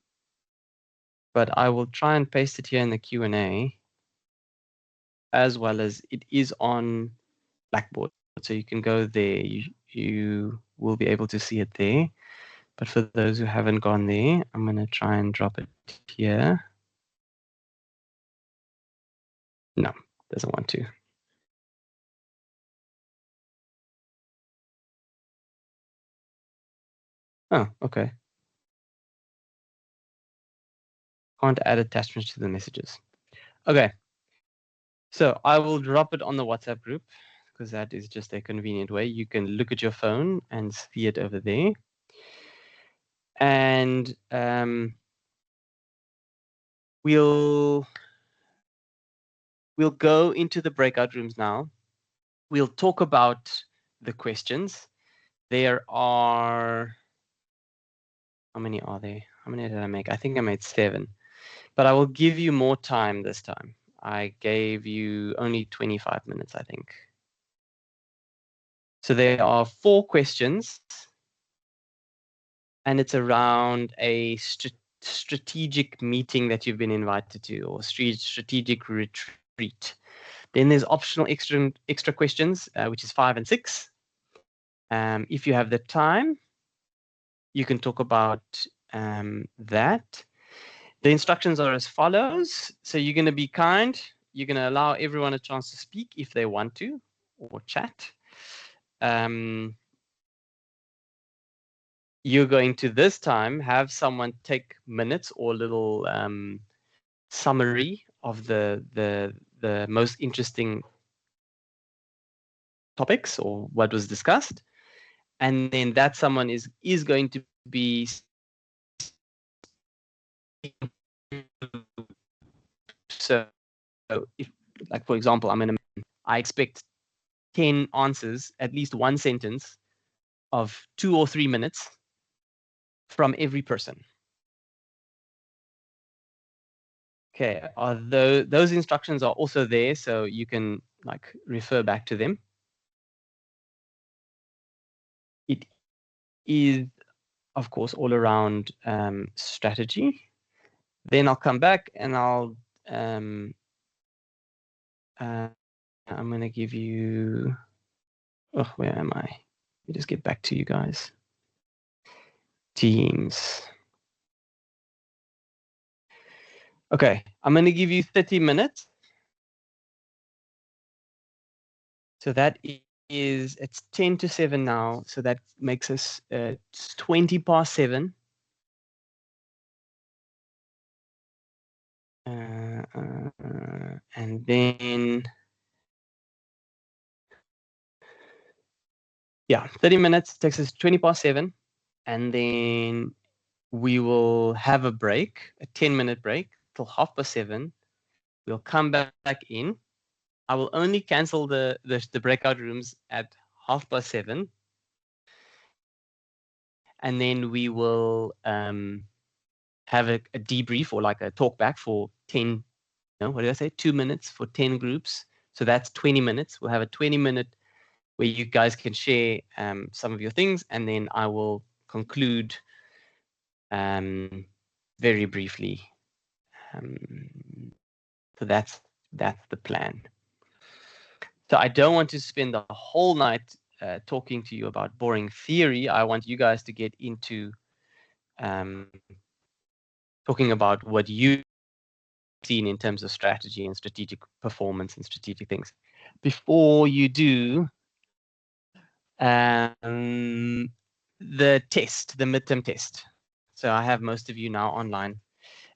I will try and paste it here in the Q&A, as well as it is on Blackboard. So you can go there. You will be able to see it there. But for those who haven't gone there, I'm going to try and drop it here. No, doesn't want to. Oh, okay. Can't add attachments to the messages. Okay. So I will drop it on the WhatsApp group because that is just a convenient way. You can look at your phone and see it over there. And we'll go into the breakout rooms now. We'll talk about the questions. There are, how many are there? How many did I make? I think I made 7. But I will give you more time this time. I gave you only 25 minutes, I think. So there are 4 questions. And it's around a strategic meeting that you've been invited to, or strategic retreat. Then there's optional extra questions, which is 5 and 6. If you have the time, you can talk about that. The instructions are as follows. So you're going to be kind. You're going to allow everyone a chance to speak if they want to, or chat. You're going to this time have someone take minutes or a little summary of the most interesting topics or what was discussed, and then that someone is going to be so if, like, for example, I expect 10 answers, at least one sentence of 2 or 3 minutes from every person. Okay, those instructions are also there, so you can like refer back to them. It is, of course, all around strategy. Then I'll come back and I'm going to give you, oh, where am I? Let me just get back to you guys. Teams. Okay, I'm going to give you 30 minutes. So that is, it's 10 to 7 now. So that makes us 20 past 7. And then, yeah, 30 minutes takes us 20 past 7. And then we will have a break, a 10-minute break till 7:30. We'll come back in. I will only cancel the breakout rooms at 7:30. And then we will have a debrief or like a talk back for 10, no, what did I say? 2 minutes for 10 groups. So that's 20 minutes. We'll have a 20-minute where you guys can share some of your things. And then I will conclude very briefly. So that's the plan. So I don't want to spend the whole night talking to you about boring theory. I want you guys to get into talking about what you've seen in terms of strategy and strategic performance and strategic things. Before you do, The test, the midterm test. So I have most of you now online,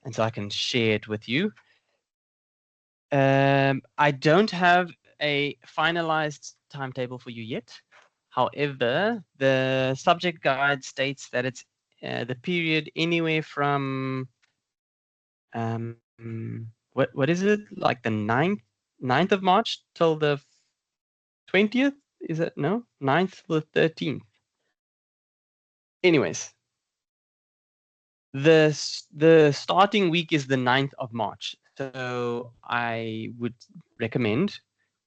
and so I can share it with you. I don't have a finalized timetable for you yet. However, the subject guide states that it's the period anywhere from what is it, like the 9th of March till the 20th? Is it no 9th to the 13th? Anyways, the starting week is the 9th of March. So I would recommend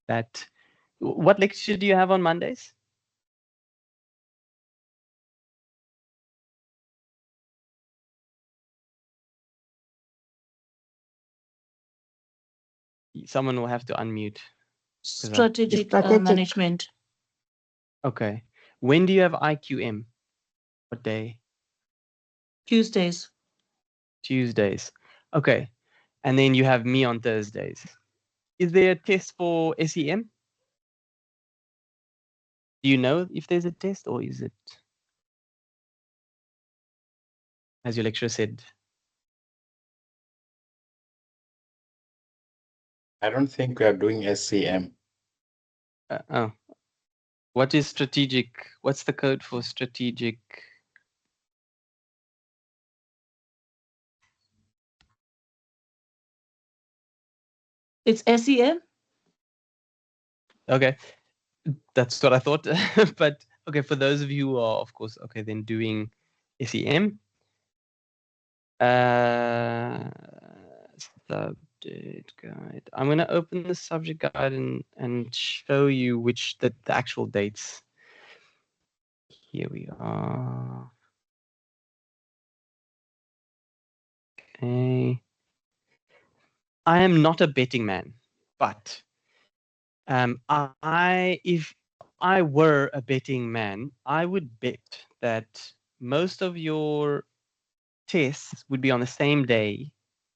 that. What lecture do you have on Mondays? Someone will have to unmute. Strategic management. Okay. When do you have IQM? What day? Tuesdays. Tuesdays. Okay. And then you have me on Thursdays. Is there a test for SEM? Do you know if there's a test, or is it, as your lecturer said? I don't think we are doing SCM. Oh. What is strategic? What's the code for strategic? It's SEM. Okay. That's what I thought. But okay, for those of you who are, of course, okay, then doing SEM. Subject guide. I'm going to open the subject guide and show you which the actual dates. Here we are. Okay. I am not a betting man, but if I were a betting man, I would bet that most of your tests would be on the same day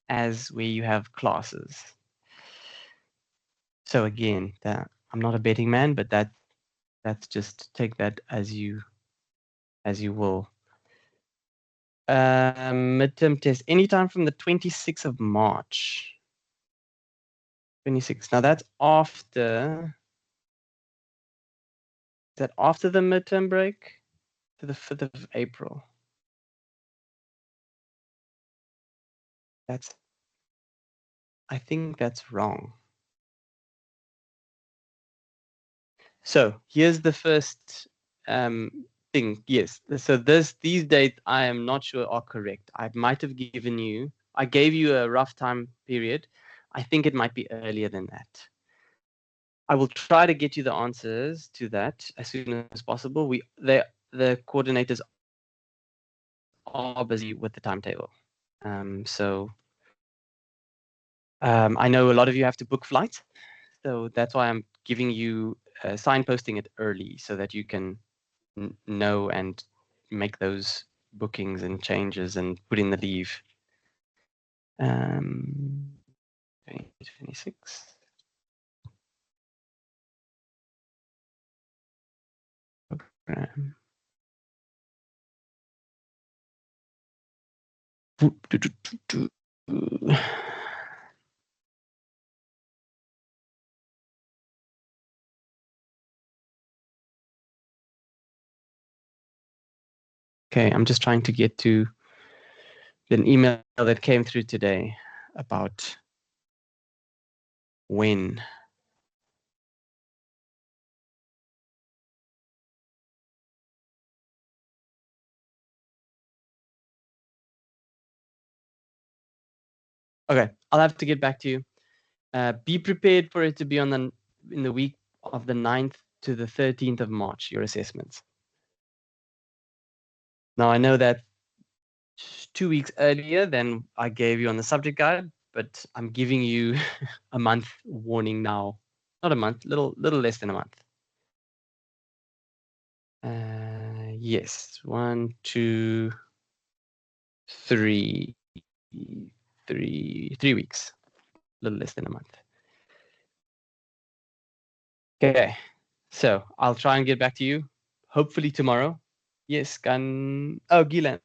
as where you have classes. So again, I'm not a betting man, but that's just take that as you will. Midterm test anytime from the 26th of March. 26. Now that's after. Is that after the midterm break? To the 5th of April. I think that's wrong. So here's the first thing. Yes. So these dates I am not sure are correct. I might have given you. I gave you a rough time period. I think it might be earlier than that. I will try to get you the answers to that as soon as possible. The coordinators are busy with the timetable. So I know a lot of you have to book flights. So that's why I'm giving you signposting it early so that you can know and make those bookings and changes and put in the leave. 26. Program. Okay, I'm just trying to get to an email that came through today about when. Okay, I'll have to get back to you. Be prepared for it to be in the week of the 9th to the 13th of March, your assessments. Now, I know that 2 weeks earlier than I gave you on the subject guide, but I'm giving you a month warning now. Not a month, little less than a month. Yes, 1, 2, 3 weeks, a little less than a month. Okay, so I'll try and get back to you hopefully tomorrow. Yes, Gilan.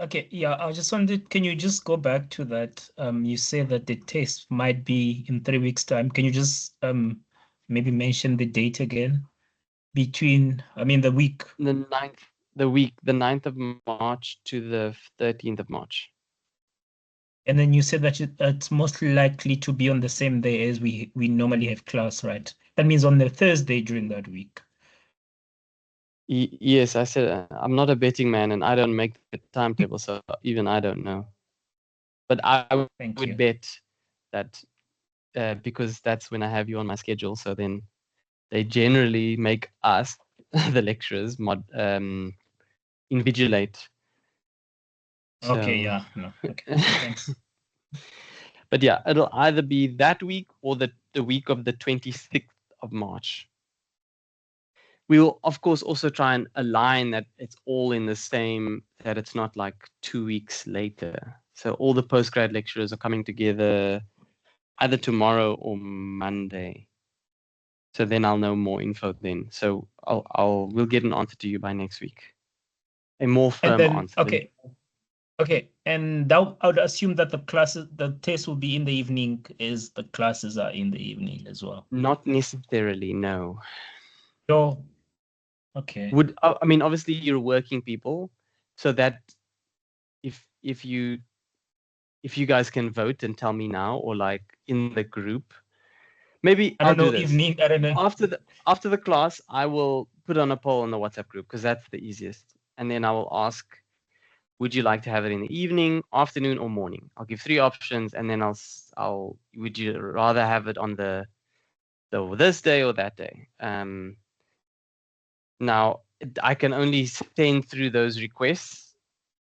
Okay, yeah, I just wondered, can you just go back to that? You say that the test might be in 3 weeks' time. Can you just maybe mention the date again? The week. The 9th of March to the 13th of March. And then you said that it's most likely to be on the same day as we normally have class, right? That means on the Thursday during that week. Yes, I said I'm not a betting man and I don't make the timetable, so even I don't know. But I Thank would you. bet that because that's when I have you on my schedule, so then they generally make us, the lecturers, invigilate. Okay, So, yeah, no, okay, thanks. But yeah, it'll either be that week or the week of the 26th of March. We will, of course, also try and align that it's all in the same, that it's not like 2 weeks later. So all the postgrad lecturers are coming together either tomorrow or Monday. So then I'll know more info then. So we'll get an answer to you by next week. A more And firm then, answer. okay, and that I would assume that the test will be in the evening, as the classes are in the evening as well. Not necessarily, no. So, okay. I mean, obviously you're working people, so that if you guys can vote and tell me now, or like in the group, maybe I I'll don't know, do this. evening, I don't know. After the class, I will put on a poll on the WhatsApp group because that's the easiest, and then I will ask, would you like to have it in the evening, afternoon, or morning? I'll give 3 options, and then I'll would you rather have it on the this day or that day? Now I can only send through those requests.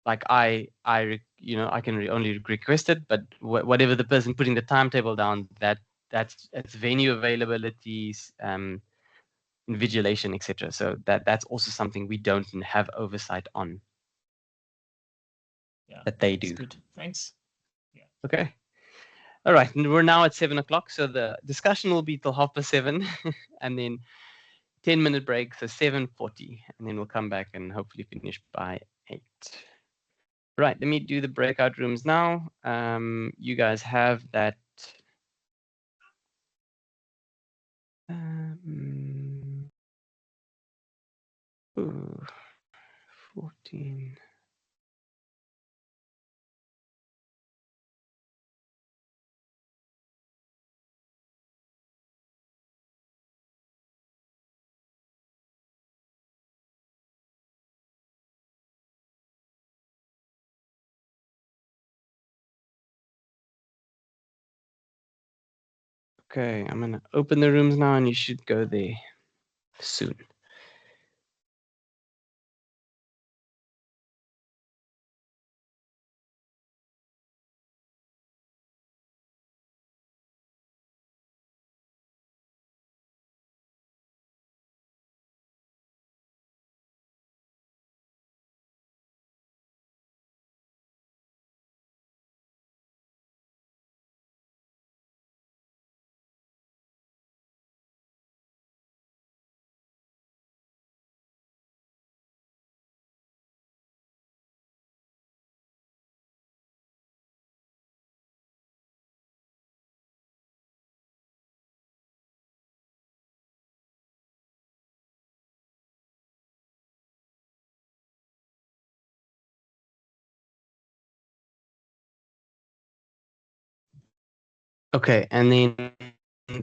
Like I can only request it, but whatever the person putting the timetable down, that's venue availability, invigilation, etc. So that's also something we don't have oversight on. Yeah, that they that's do. good. Thanks. Yeah. Okay. All right. And we're now at 7 o'clock. So the discussion will be till 7:30 and then 10-minute break. So 7:40. And then we'll come back and hopefully finish by 8. Right. Let me do the breakout rooms now. You guys have that. 14. Okay, I'm going to open the rooms now and you should go there soon. Okay, and then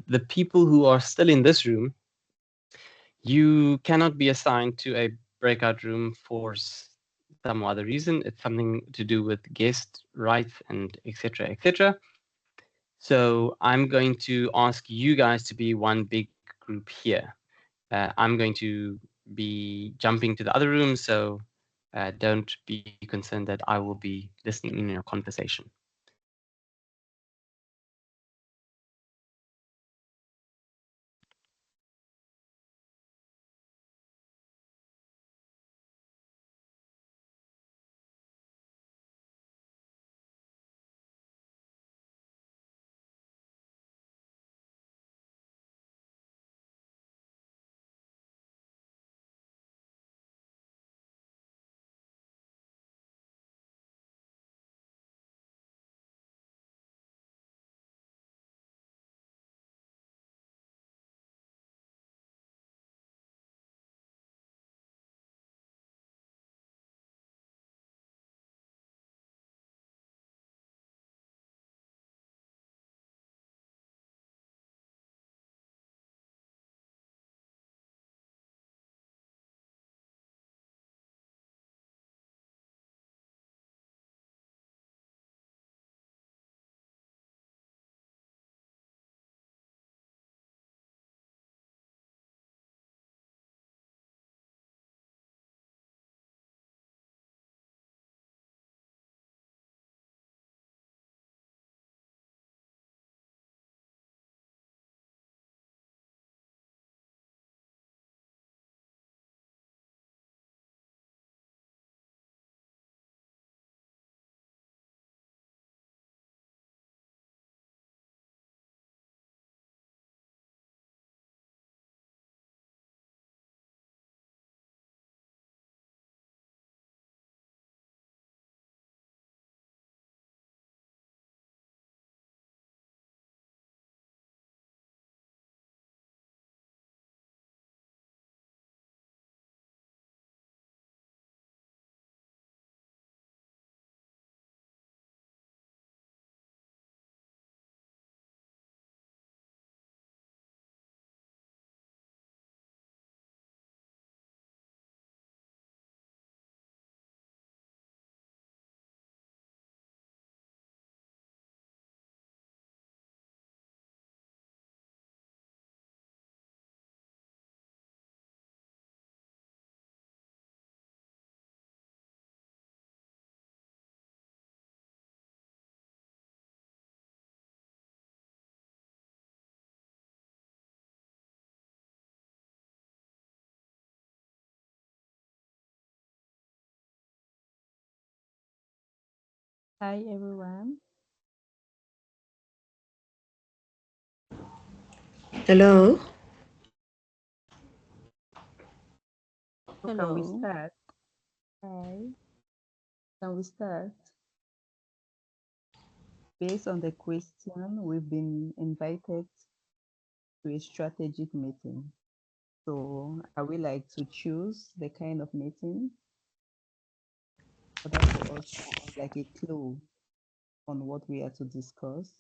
the people who are still in this room, you cannot be assigned to a breakout room for some other reason. It's something to do with guest rights and etc. etc. So I'm going to ask you guys to be one big group here. I'm going to be jumping to the other room, so don't be concerned that I will be listening in your conversation. Hi everyone. Hello. So can we Hello. start? Hi. Can we start? Based on the question, we've been invited to a strategic meeting. So I would like to choose the kind of meeting in order for us to have like a clue on what we are to discuss.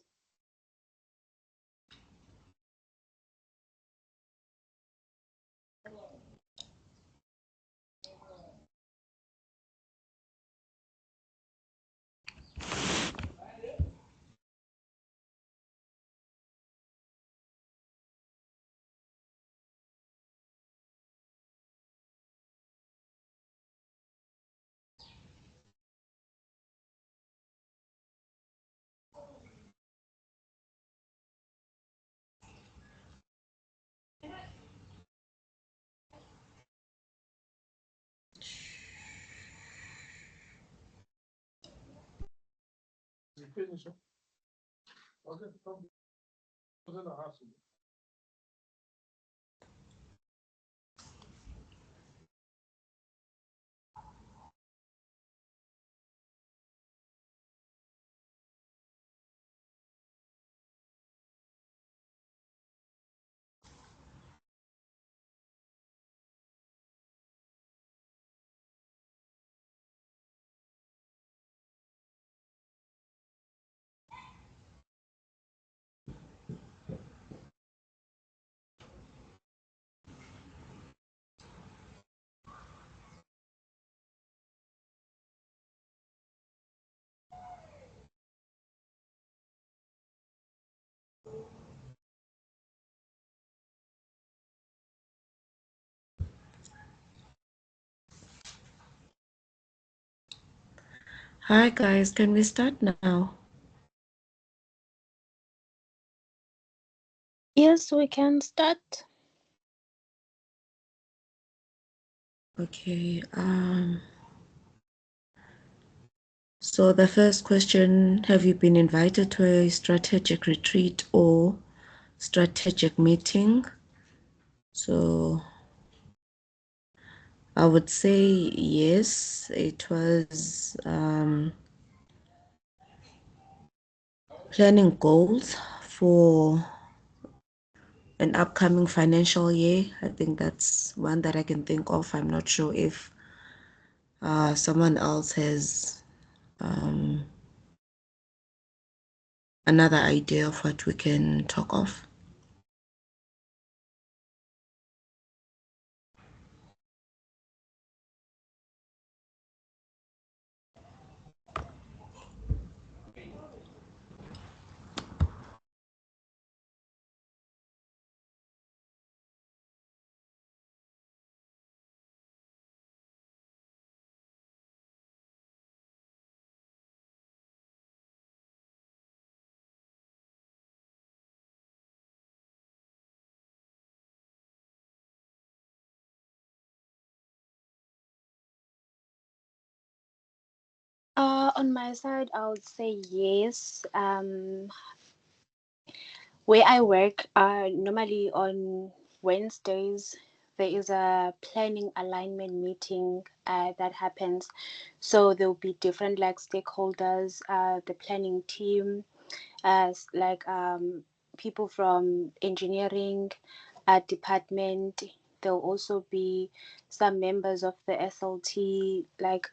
Hi guys, can we start now? Yes, we can start. Okay. So the first question, have you been invited to a strategic retreat or strategic meeting? So I would say yes, it was planning goals for an upcoming financial year. I think that's one that I can think of. I'm not sure if someone else has another idea of what we can talk of. On my side, I would say yes. Where I work, normally on Wednesdays, there is a planning alignment meeting that happens. So there will be different like stakeholders, the planning team, as like people from engineering department. There will also be some members of the SLT, like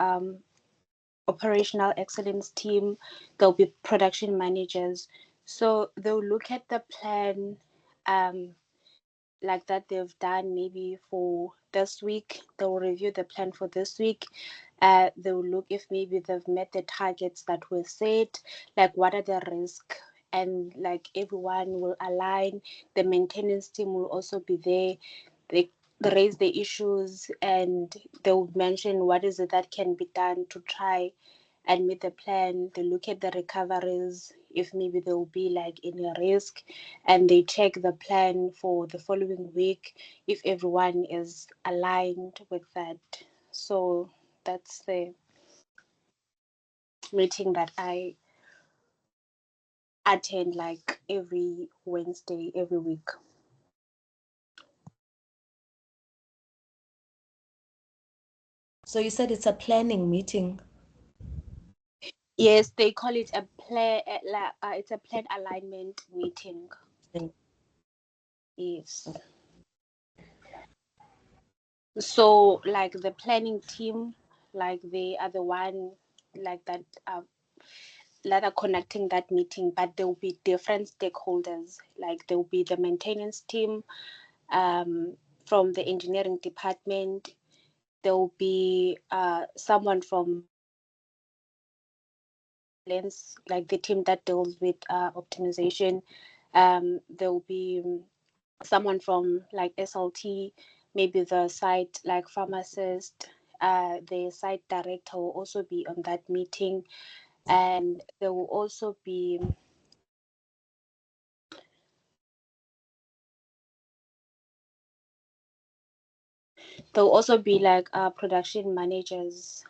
operational excellence team. There'll be production managers. So they'll look at the plan like that they've done maybe for this week. They'll review the plan for this week. They'll look if maybe they've met the targets that were set, like what are the risks, and like everyone will align. The maintenance team will also be there. They raise the issues and they will mention what is it that can be done to try and meet the plan. They look at the recoveries, if maybe there will be like any risk, and they check the plan for the following week if everyone is aligned with that. So that's the meeting that I attend like every Wednesday, every week. So you said it's a planning meeting. Yes, they call it a plan. It's a plan alignment meeting. Mm. Yes. So like the planning team, like they are the one like that are connecting that meeting, but there will be different stakeholders. Like there will be the maintenance team, from the engineering department. There will be someone from like the team that deals with optimization. There will be someone from like SLT, maybe the site like pharmacist, the site director will also be on that meeting, and there will also be like production managers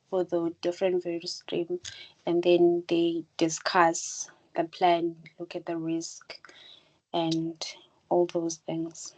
for the different various stream, and then they discuss the plan, look at the risk, and all those things.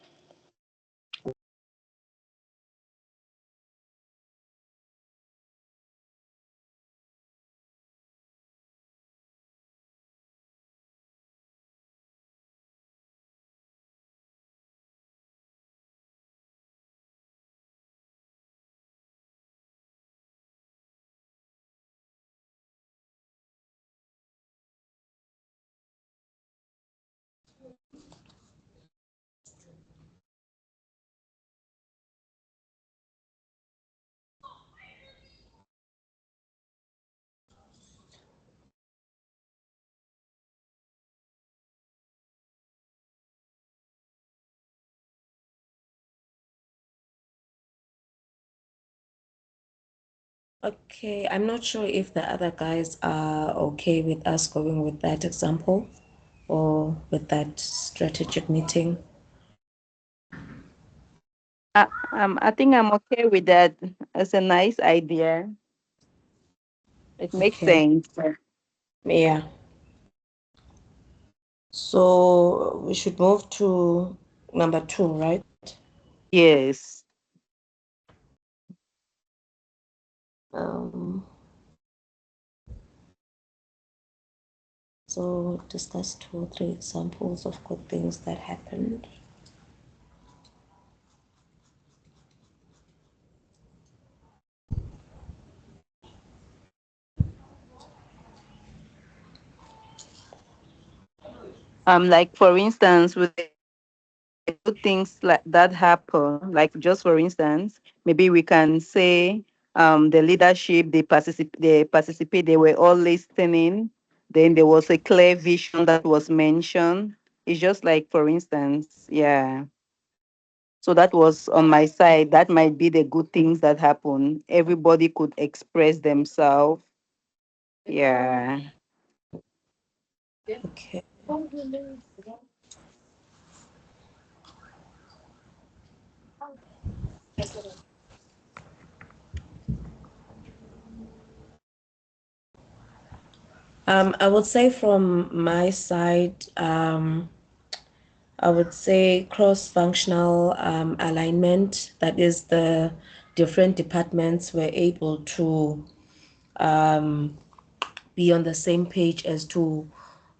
Okay, I'm not sure if the other guys are okay with us going with that example or with that strategic meeting. I think I'm okay with that. It's a nice idea. It makes Okay. sense. Yeah. So we should move to number 2, right? Yes. Um, so discuss 2 or 3 examples of good things that happened. Like for instance, with the good things like that happen, like just for instance, maybe we can say the leadership, they were all listening. Then there was a clear vision that was mentioned. It's just like for instance, yeah. So that was on my side. That might be the good things that happen. Everybody could express themselves. Yeah. Okay. I would say from my side, I would say cross-functional alignment. That is, the different departments were able to be on the same page as to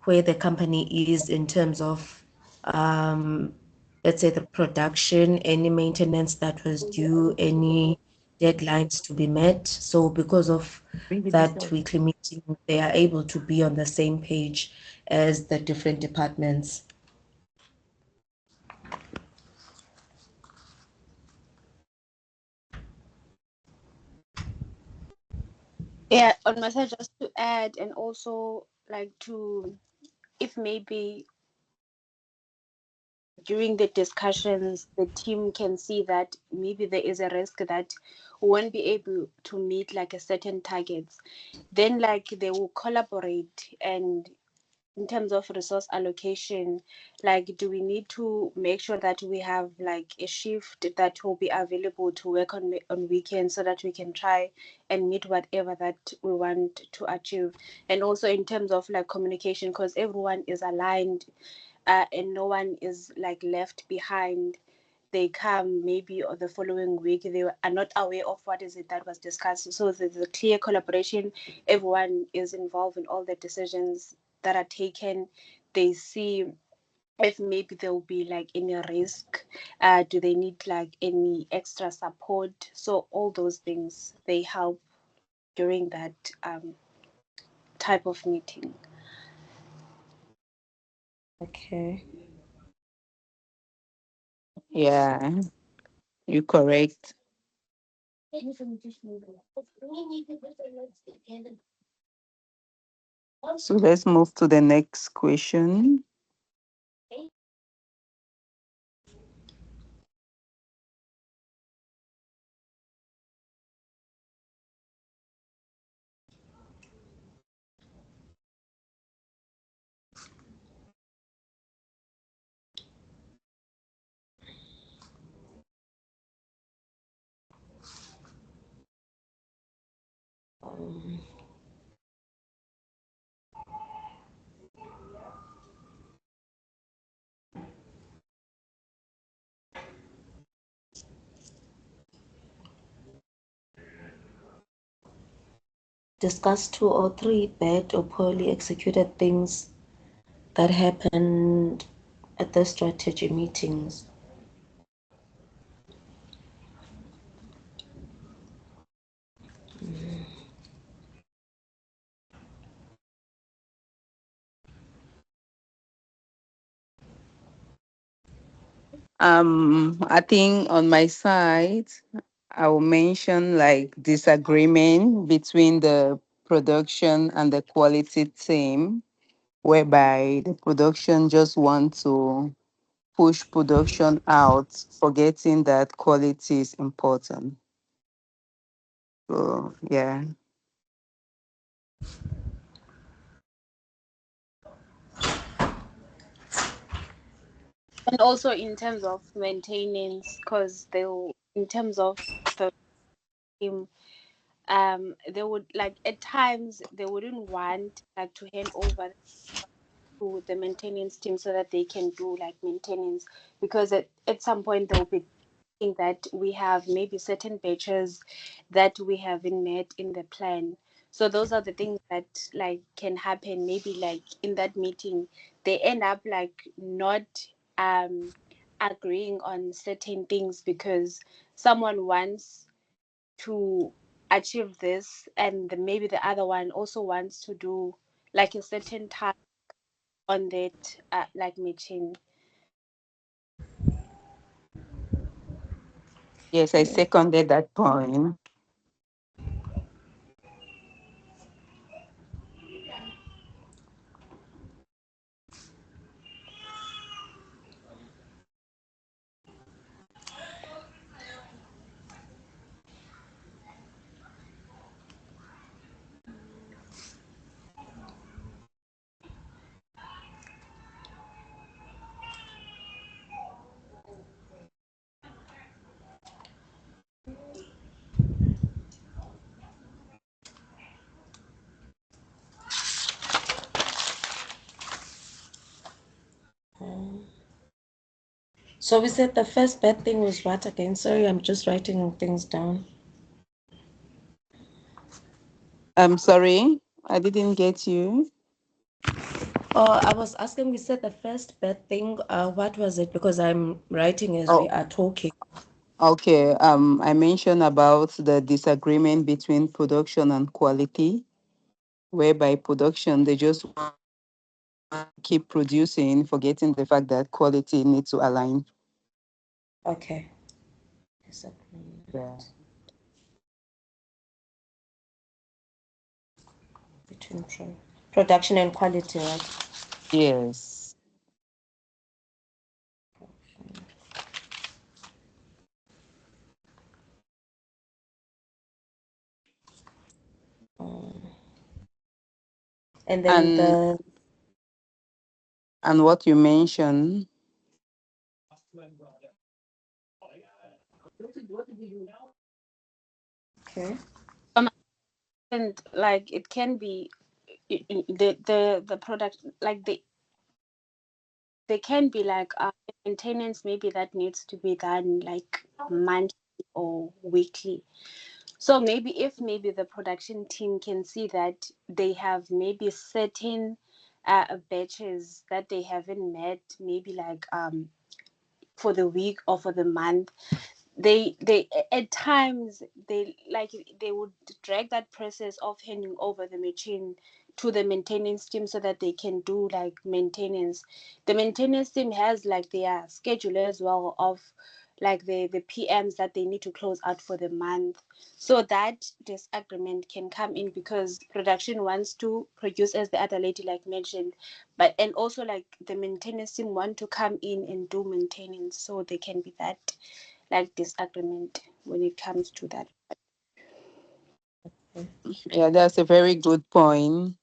where the company is in terms of, let's say, the production, any maintenance that was due, any deadlines to be met. So because of that weekly meeting, they are able to be on the same page as the different departments. Yeah, on my side, just to add, and also like to, if maybe during the discussions, the team can see that maybe there is a risk that we won't be able to meet like a certain targets, then like they will collaborate and in terms of resource allocation, like do we need to make sure that we have like a shift that will be available to work on weekends so that we can try and meet whatever that we want to achieve? And also in terms of like communication, because everyone is aligned, and no one is like left behind. They come maybe or the following week, they are not aware of what is it that was discussed, so there's a clear collaboration. Everyone is involved in all the decisions that are taken. They see if maybe there will be like any risk, do they need like any extra support. So all those things, they help during that type of meeting. Okay. Yeah, you're correct. So let's move to the next question. Discuss 2 or 3 bad or poorly executed things that happened at the strategy meetings. I think on my side, I will mention like disagreement between the production and the quality team, whereby the production just want to push production out, forgetting that quality is important. So yeah. And also in terms of maintenance, because they'll, in terms of the team, they would like at times they wouldn't want like to hand over to the maintenance team so that they can do like maintenance, because at some point they'll be thinking that we have maybe certain batches that we haven't met in the plan. So those are the things that like can happen. Maybe like in that meeting they end up like not agreeing on certain things because someone wants to achieve this and maybe the other one also wants to do like a certain task on that like meeting. Yes, I seconded that point. So we said the first bad thing was what again? Sorry, I'm just writing things down. I'm sorry, I didn't get you. Oh, I was asking, we said the first bad thing, what was it? Because I'm writing as we Oh, are talking. okay. I mentioned about the disagreement between production and quality, whereby production they just want to keep producing, forgetting the fact that quality needs to align. Okay. Disagreement Yeah. between production and quality, right? Yes. And then And the and what you mentioned. Okay. And like it can be the product, like they can be like maintenance maybe that needs to be done like monthly or weekly. So maybe if maybe the production team can see that they have maybe certain batches that they haven't met, maybe like for the week or for the month, they at times they like they would drag that process of handing over the machine to the maintenance team so that they can do like maintenance. The maintenance team has like their schedule as well of like the PMs that they need to close out for the month. So that disagreement can come in because production wants to produce, as the other lady like mentioned, but and also like the maintenance team want to come in and do maintenance. So there can be that like disagreement when it comes to that. Yeah, that's a very good point.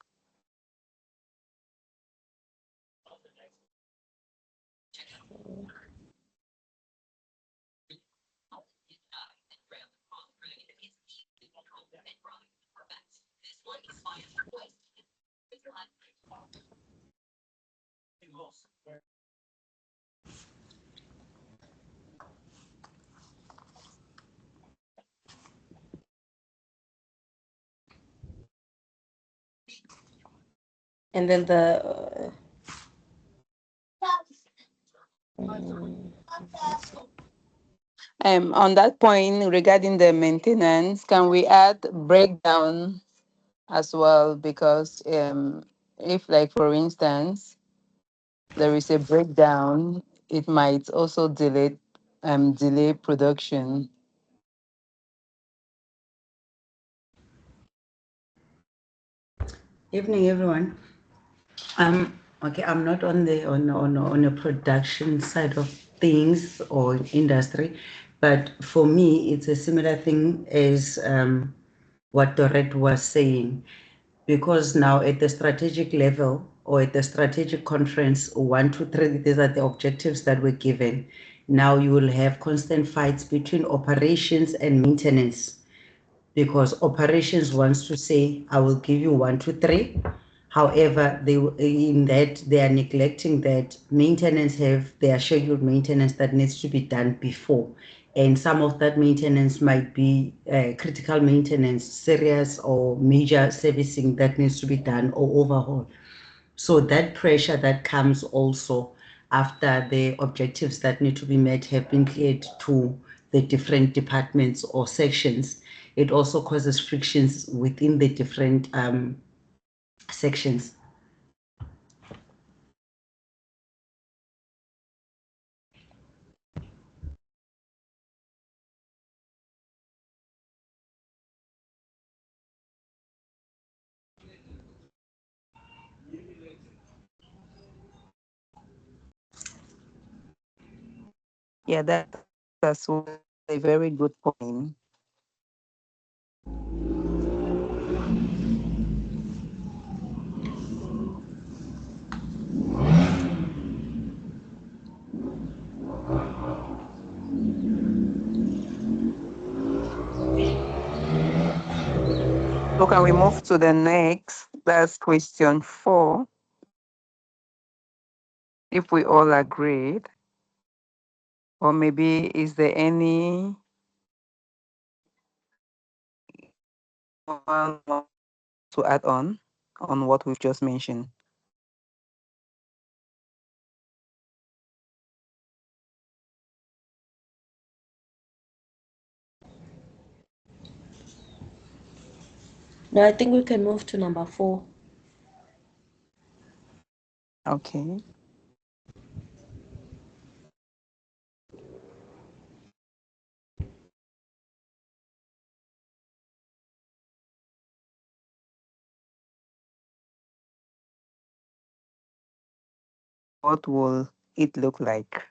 And then the On that point regarding the maintenance, can we add breakdown as well? Because if, like for instance, there is a breakdown, it might also delay production. Evening, everyone. Okay, I'm not on the on a production side of things or industry, but for me, it's a similar thing as what Dorette was saying, because now at the strategic level or at the strategic conference, 1, 2, 3, these are the objectives that were given. Now you will have constant fights between operations and maintenance, because operations wants to say, I will give you 1, 2, 3. However, in that they are neglecting that maintenance have their scheduled maintenance that needs to be done before. And some of that maintenance might be critical maintenance, serious or major servicing that needs to be done or overhaul. So that pressure that comes also after the objectives that need to be met have been cleared to the different departments or sections, it also causes frictions within the different sections. Yeah, that's a very good point. So can we move to the next? That's question 4. If we all agreed, or maybe is there any one to add on what we've just mentioned? no, I think we can move to number 4. Okay. What will it look like?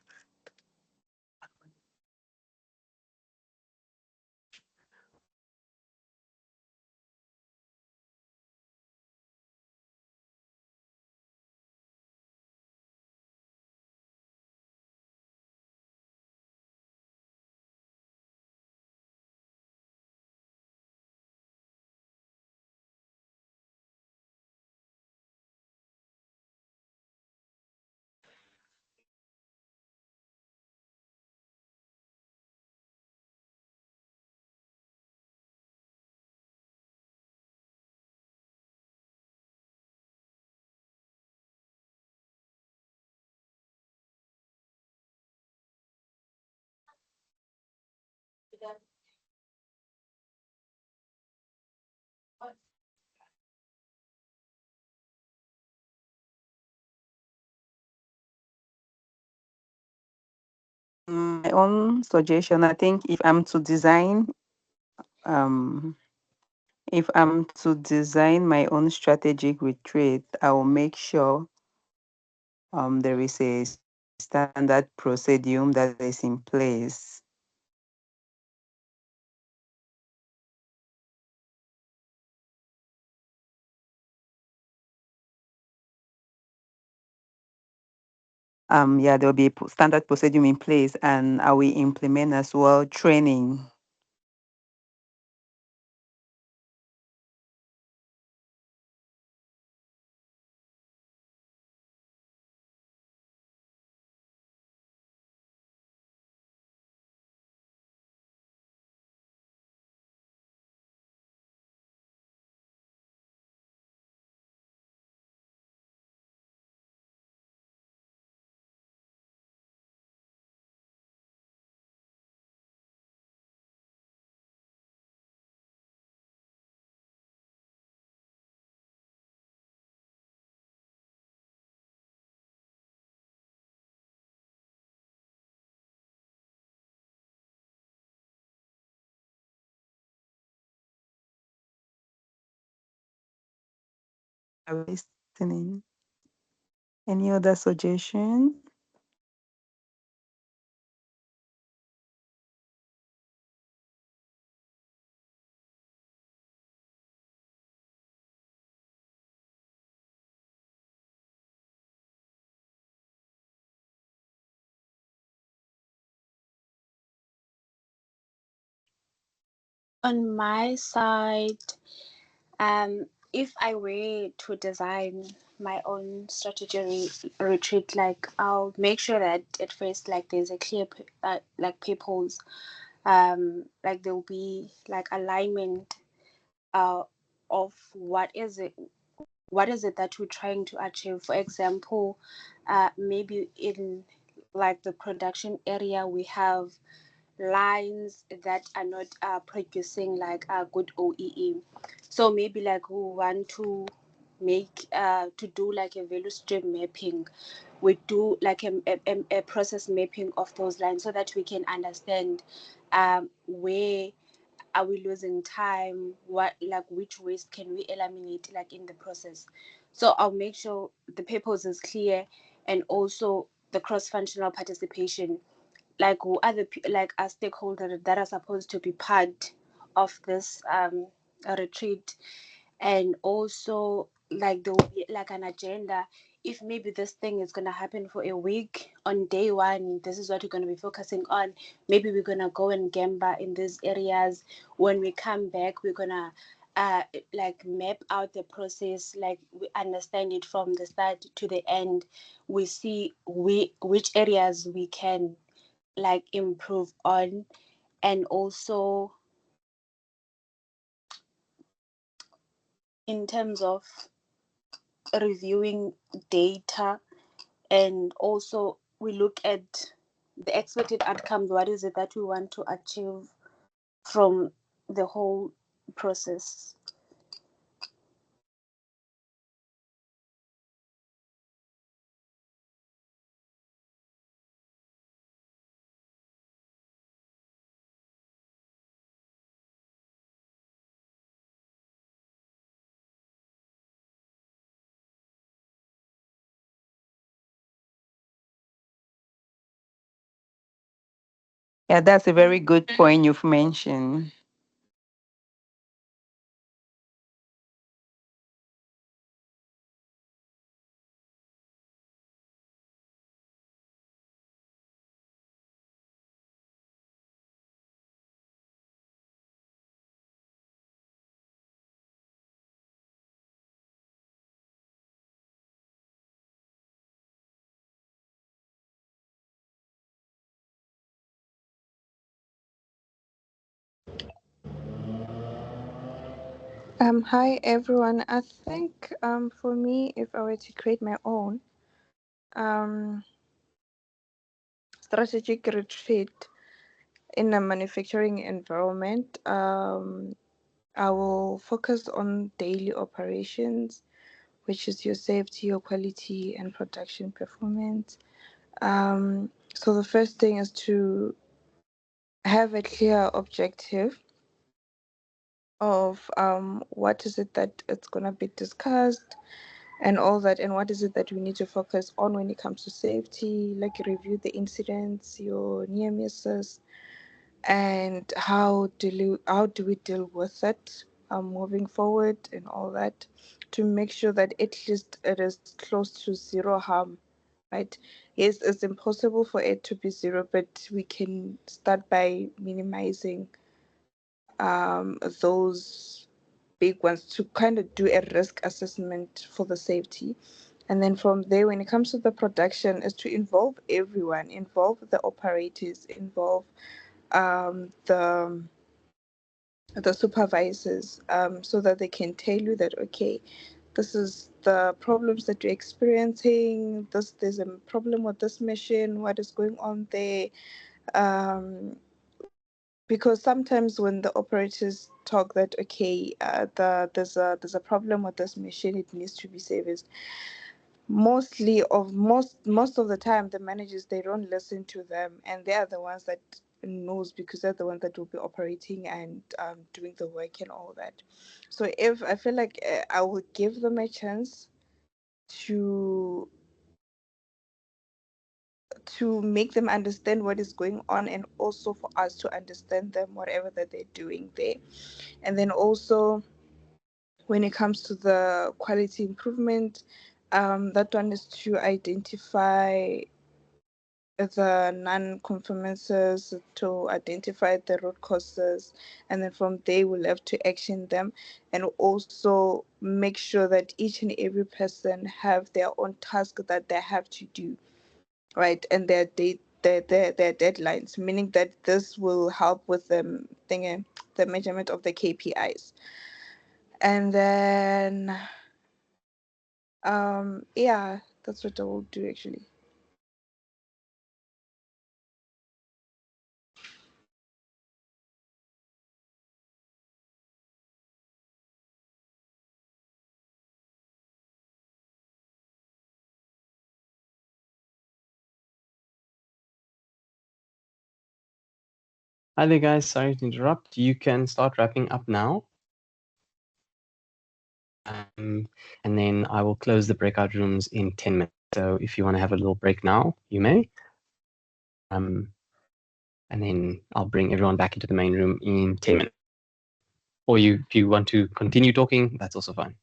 My own suggestion, I think if I'm to design my own strategic retreat, I will make sure there is a standard procedure that is in place. Yeah, there'll be a standard procedure in place, and I will implement as well training. I'm listening. Any other suggestion? On my side, if I were to design my own strategy retreat, like I'll make sure that at first, like there's a clear, like purpose, like there'll be like alignment, of what is it that we're trying to achieve. For example, maybe in like the production area, we have lines that are not producing like a good OEE. So maybe like we want to make to do like a value stream mapping. We do like a process mapping of those lines so that we can understand where are we losing time, what like which waste can we eliminate like in the process. So I'll make sure the purpose is clear, and also the cross-functional participation, like who other like a stakeholder that are supposed to be part of this retreat. And also like there will be like an agenda. If maybe this thing is going to happen for a week, on day one this is what we're going to be focusing on. Maybe we're going to go and gamba in these areas. When we come back, we're going to like map out the process, like we understand it from the start to the end. We see which areas we can like improve on. And also in terms of reviewing data, and also we look at the expected outcomes. What is it that we want to achieve from the whole process? Yeah, that's a very good point you've mentioned. Hi everyone. I think for me, if I were to create my own um strategic retreat, in a manufacturing environment, I will focus on daily operations, which is your safety, your quality, and production performance. So the first thing is to have a clear objective of what is it that it's gonna be discussed and all that, and what is it that we need to focus on when it comes to safety, like review the incidents, your near misses, and how do we deal with it moving forward and all that, to make sure that at least it is close to zero harm, right? Yes, it's impossible for it to be zero, but we can start by minimizing those big ones, to kind of do a risk assessment for the safety. And then from there, when it comes to the production, is to involve everyone, involve the operators, involve the supervisors, so that they can tell you that, okay, this is the problems that you're experiencing, there's a problem with this machine, what is going on there. Because sometimes when the operators talk that, okay, there's a problem with this machine, it needs to be serviced, most of the time the managers, they don't listen to them, and they are the ones that knows, because they're the ones that will be operating and doing the work and all that. So if I feel like I will give them a chance to make them understand what is going on, and also for us to understand them, whatever that they're doing there. And then also when it comes to the quality improvement, that one is to identify the non-conformances, to identify the root causes, and then from there we'll have to action them, and also make sure that each and every person have their own task that they have to do, right? And their date, their deadlines, meaning that this will help with the measurement of the KPIs. And then yeah, that's what I will do actually. Hi there, guys. Sorry to interrupt. You can start wrapping up now. And then I will close the breakout rooms in 10 minutes. So if you want to have a little break now, you may. And then I'll bring everyone back into the main room in 10 minutes. Or if you want to continue talking, that's also fine.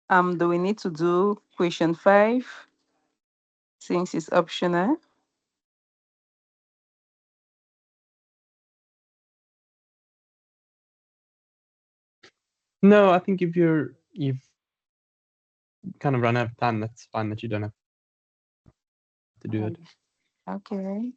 Do we need to do question 5 since it's optional? No, I think if you've kind of run out of time, that's fine that you don't have to do it. Okay.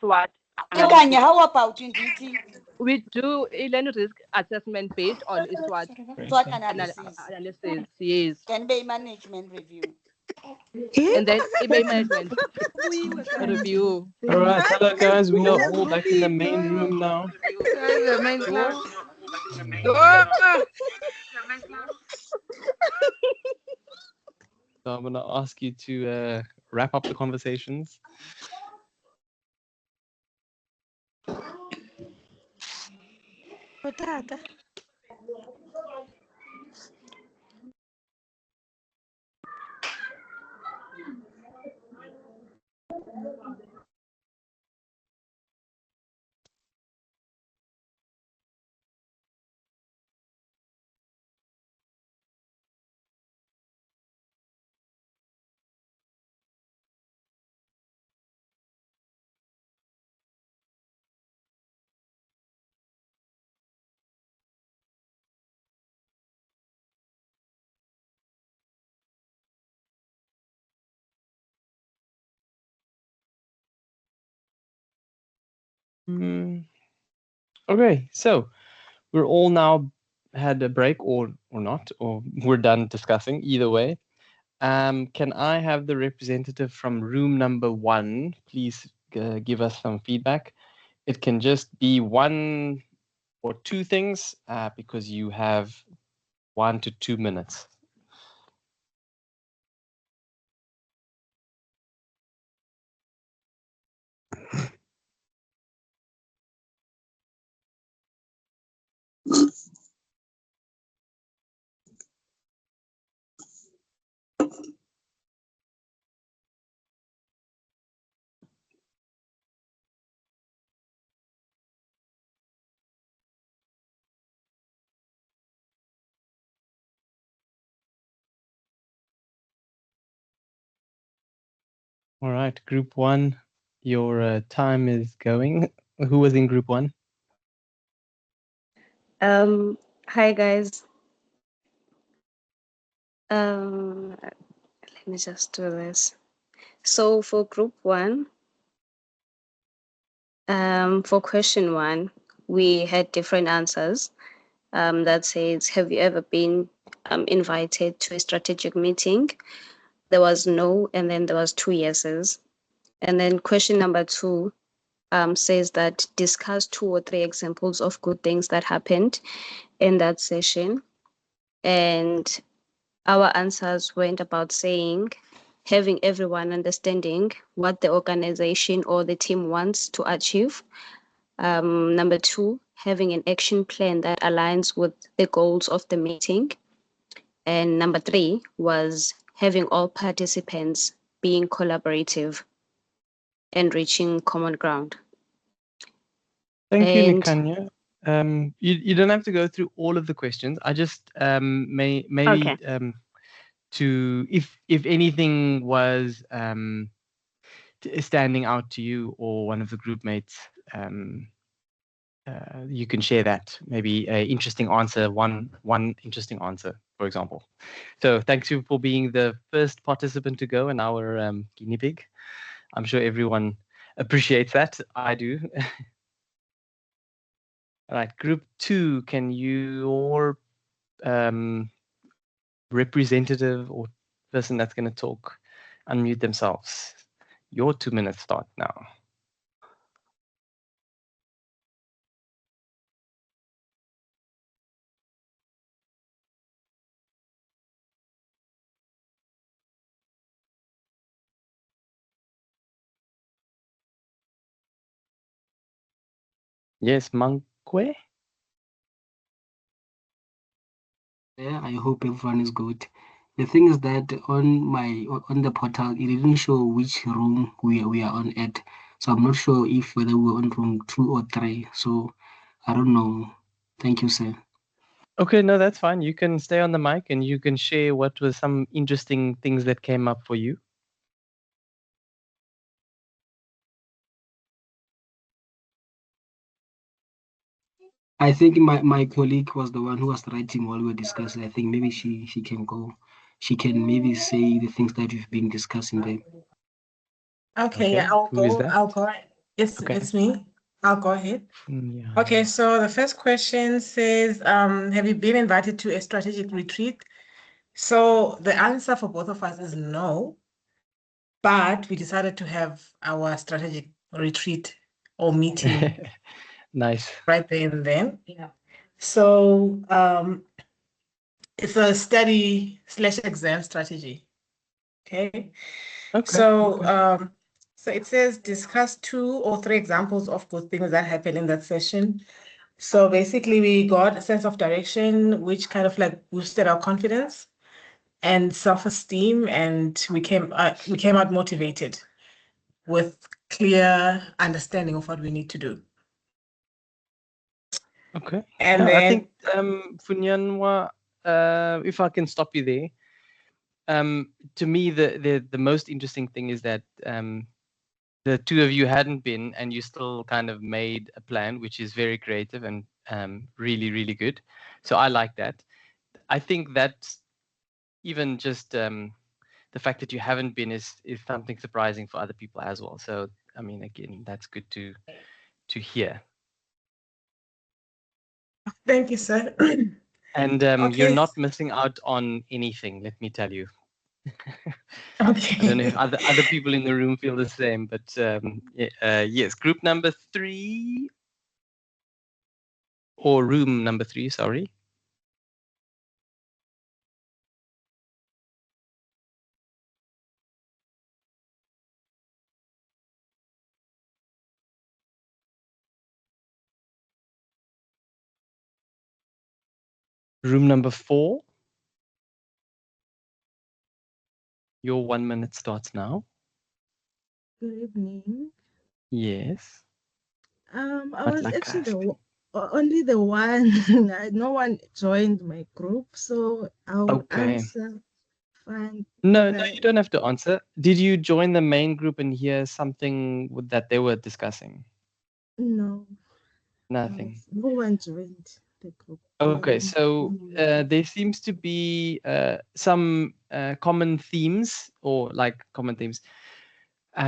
SWOT. Kanya, how about in DT? We do e-learning risk assessment based on SWOT SWOT analysis. analysis, yes. Can be management review. And then email management review. All right, hello guys. We are all back in the main room now. The main class. So I'm gonna ask you to wrap up the conversations. Okay, so we're all now had a break or not, or we're done discussing, either way. Can I have the representative from room number 1 please give us some feedback? It can just be 1 or 2 things because you have 1 to 2 minutes. All right, group 1, your time is going. Who was in group 1? Hi guys. Let me just do this. So for group 1, for question 1, we had different answers. That says, have you ever been invited to a strategic meeting? There was no, and then there was 2 yeses. And then question number 2 says that discuss 2 or 3 examples of good things that happened in that session. And our answers went about saying, having everyone understanding what the organization or the team wants to achieve. Number 2, having an action plan that aligns with the goals of the meeting. And number 3 was having all participants being collaborative and reaching common ground. Thank you, And- Nikanya. You don't have to go through all of the questions. I just maybe Okay. To if anything was standing out to you or one of the group mates, you can share that. Maybe an interesting answer, one interesting answer, for example. So thanks you for being the first participant to go and our guinea pig. I'm sure everyone appreciates that. I do. All right, group 2, can your representative or person that's going to talk unmute themselves? Your 2 minutes start now. Yes, Mankwe? Yeah, I hope everyone is good. The thing is that on the portal, it didn't show which room we are on at. So I'm not sure if whether we're on room 2 or 3. So I don't know. Thank you, sir. Okay, no, that's fine. You can stay on the mic and you can share what was some interesting things that came up for you. I think my colleague was the one who was writing while we were discussing. I think maybe she can go. She can maybe say the things that we've been discussing there. Okay, Okay, yeah, I'll who is go. that? I'll go. It's Okay. it's me. I'll go ahead. Yeah. Okay, so the first question says, have you been invited to a strategic retreat? So the answer for both of us is no, but we decided to have our strategic retreat or meeting Nice. right there and then. Yeah. So it's a study/exam strategy. Okay. Okay. So Okay. so it says discuss 2 or 3 examples of good things that happened in that session. So basically we got a sense of direction, which kind of like boosted our confidence and self-esteem, and we came out motivated with clear understanding of what we need to do. Okay. And No, I then think Funyanwa, if I can stop you there. To me, the most interesting thing is that the two of you hadn't been, and you still kind of made a plan, which is very creative and really, really good. So I like that. I think that even just the fact that you haven't been is something surprising for other people as well. So I mean, again, that's good to hear. thank you, sir. And you're Okay. not missing out on anything, let me tell you. Okay. I don't know if other people in the room feel the same, but yes, group number 3 or room number 3, sorry. Room number 4. Your 1 minute starts now. Good evening. Yes. I What was like actually us? only the one. No one joined my group, so I'll Okay. answer. Fine. No, you don't have to answer. Did you join the main group and hear something that they were discussing? No, Nothing. no one joined the group. Okay, so there seems to be some common themes or like common themes.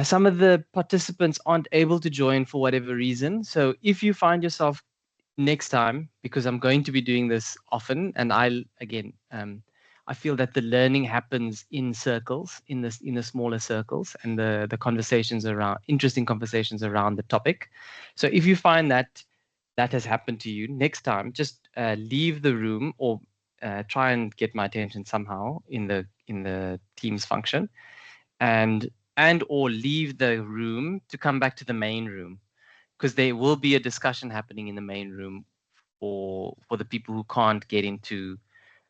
Some of the participants aren't able to join for whatever reason. So if you find yourself next time, because I'm going to be doing this often, and I feel that the learning happens in circles, in the smaller circles, and the conversations around interesting conversations around the topic. So if you find that has happened to you, next time just leave the room or try and get my attention somehow in the Teams function, and or leave the room to come back to the main room, because there will be a discussion happening in the main room for the people who can't get into,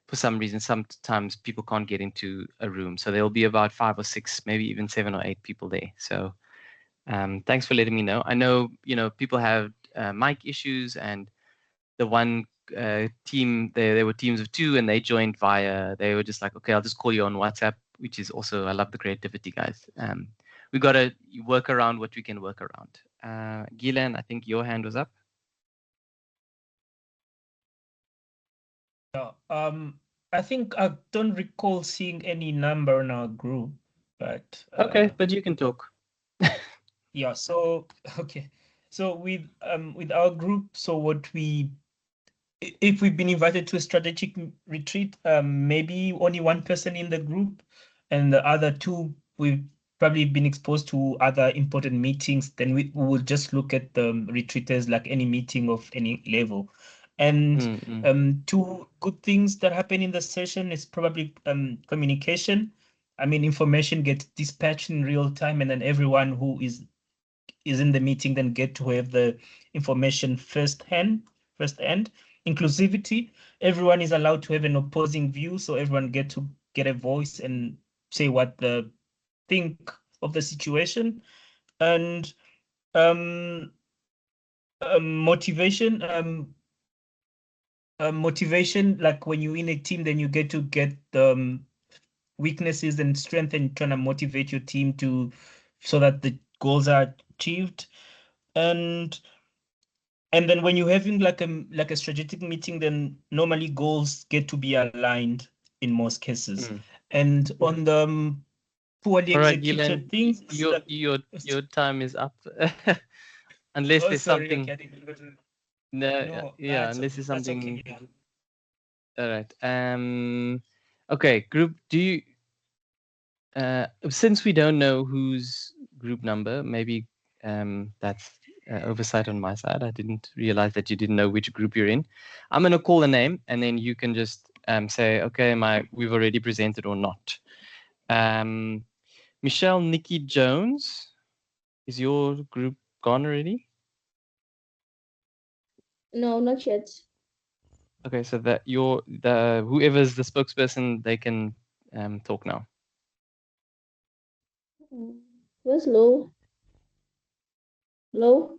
for some reason, sometimes people can't get into a room. So there'll be about 5 or 6, maybe even 7 or 8 people there. So thanks for letting me know. I know, people have mic issues, and the one team, there were teams of 2 and they joined they were just like, okay, I'll just call you on WhatsApp, which is also, I love the creativity, guys. We got to work around what we can work around. Gilan, I think your hand was up. Yeah, I think I don't recall seeing any number in our group, but Okay, but you can talk. yeah. So okay, so with our group, so if we've been invited to a strategic retreat, maybe only one person in the group, and the other 2 we've probably been exposed to other important meetings. Then we will just look at the retreaters like any meeting of any level. And 2 good things that happen in the session is probably communication. I mean, information gets dispatched in real time, and then everyone who is in the meeting then get to have the information firsthand. Inclusivity, everyone is allowed to have an opposing view, so everyone get a voice and say what they think of the situation. And motivation, like when you're in a team, then you get to get weaknesses and strength, and trying to motivate your team so that the goals are achieved. And then when you're having like a strategic meeting, then normally goals get to be aligned in most cases. And on the poorly All right, executed Gilan, things. your time is up. Unless Oh, there's sorry, something. okay, I didn't get it. No, No, yeah, that's unless okay. there's That's something. okay. Yeah. All right. Okay, group. Do you? Since we don't know whose group number, maybe that's oversight on my side. I didn't realize that you didn't know which group you're in. I'm gonna call a name, and then you can just say, okay, we've already presented or not. Michelle Nikki Jones, is your group gone already? No, not yet. Okay, so that whoever's the spokesperson, they can talk now. Where's Low? Low?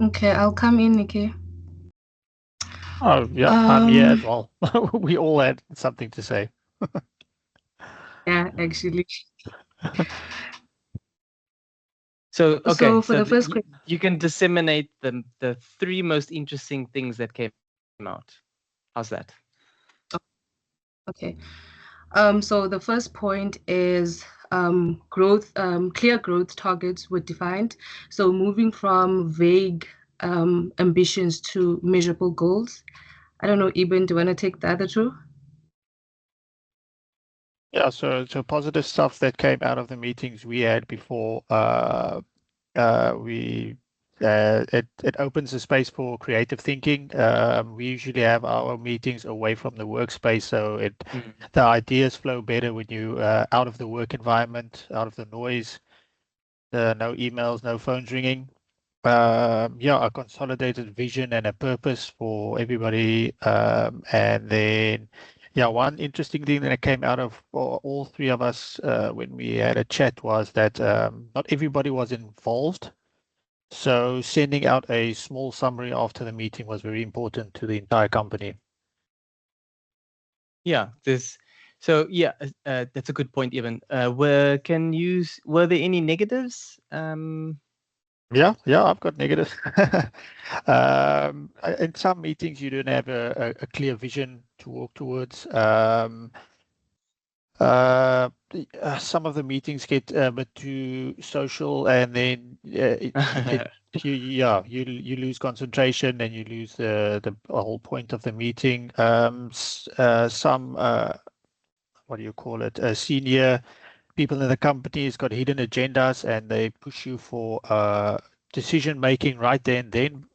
Okay, I'll come in, Nikki. Oh, yeah, I'm here as well. We all had something to say. Yeah, actually. So okay, So for the first you can disseminate the three most interesting things that came out. How's that? Okay. So the first point is growth, clear growth targets were defined. So moving from vague ambitions to measurable goals. I don't know, Eben, do you want to take the other two? Yeah, so positive stuff that came out of the meetings we had before. It opens the space for creative thinking. We usually have our meetings away from the workspace, so the ideas flow better when you out of the work environment, out of the noise. No emails, no phones ringing. Yeah, a consolidated vision and a purpose for everybody. And then, yeah, one interesting thing that came out of all three of us when we had a chat was that not everybody was involved. So sending out a small summary after the meeting was very important to the entire company. Yeah, that's a good point, Evan. Were there any negatives? Yeah, I've got negatives. In some meetings, you don't have a clear vision to walk towards. Some of the meetings get a bit too social, and then you lose concentration and you lose the whole point of the meeting. Some what do you call it? Senior people in the company has got hidden agendas, and they push you for decision making right there and then,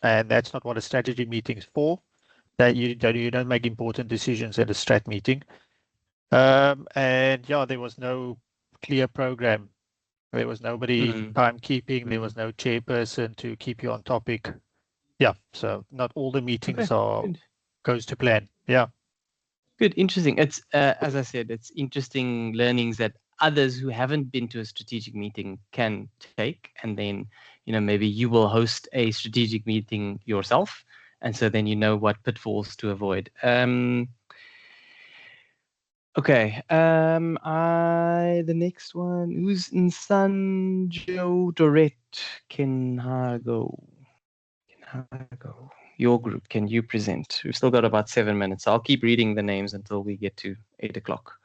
and that's not what a strategy meeting is for. That you don't make important decisions at a strat meeting. And yeah, there was no clear program. There was nobody timekeeping. There was no chairperson to keep you on topic. Yeah, so not all the meetings goes to plan. Yeah. Good, interesting. It's as I said, it's interesting learnings that others who haven't been to a strategic meeting can take, and then maybe you will host a strategic meeting yourself, and so then you know what pitfalls to avoid. Okay. The next one, who's Nsanjo Dorette Kenhago. Your group, can you present? We've still got about 7 minutes. I'll keep reading the names until we get to 8 o'clock.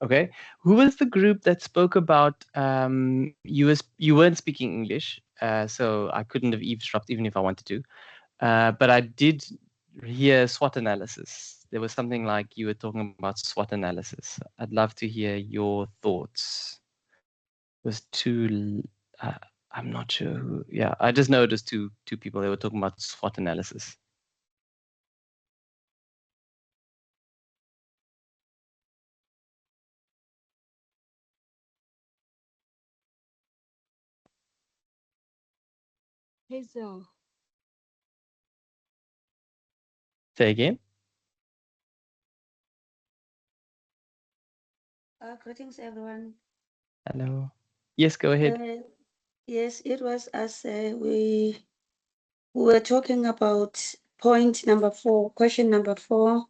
Okay. Who was the group that spoke about you weren't speaking English, so I couldn't have eavesdropped even if I wanted to. But I did hear SWOT analysis. There was something like you were talking about SWOT analysis. I'd love to hear your thoughts. It was two. I'm not sure who. Yeah, I just know it was two people. They were talking about SWOT analysis. Hazel. Say again. Greetings, everyone. Hello. Yes, go ahead. Yes, it was as we were talking about point number 4, question number 4.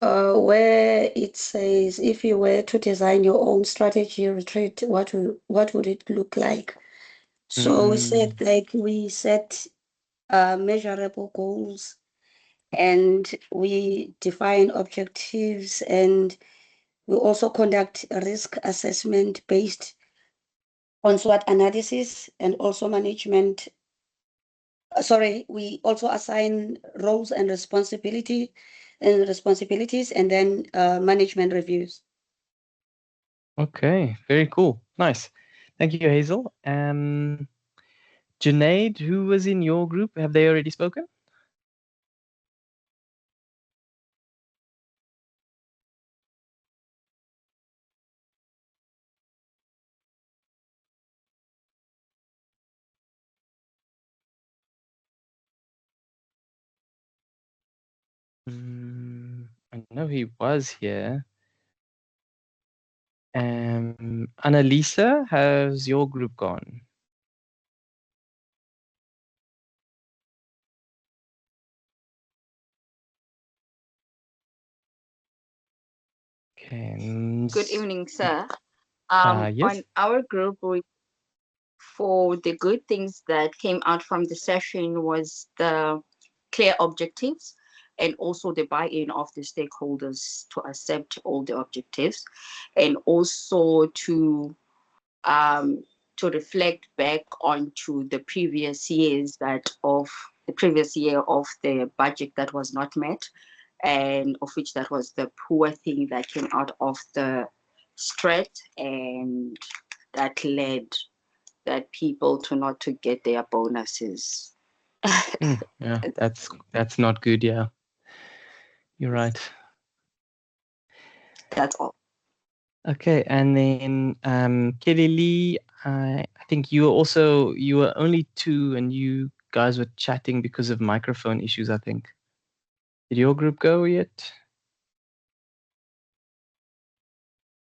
Where it says, if you were to design your own strategy retreat, what would it look like? So we said, like, we set measurable goals, and we define objectives, and we also conduct a risk assessment based on SWOT analysis, and also management. Sorry, we also assign roles and responsibilities, and then management reviews. Okay, very cool. Nice. Thank you, Hazel. Junaid, who was in your group, have they already spoken? I know he was here. Annalisa, how's your group gone? Okay. Good evening, sir. Yes. On our group, for the good things that came out from the session was the clear objectives and also the buy-in of the stakeholders to accept all the objectives, and also to reflect back onto the previous years year of the budget that was not met, and of which that was the poor thing that came out of the strat, and that led that people to not to get their bonuses. Yeah, that's not good. Yeah, you're right. That's all. Okay, and then Kelly Lee, I think you were only two, and you guys were chatting because of microphone issues, I think. Did your group go yet?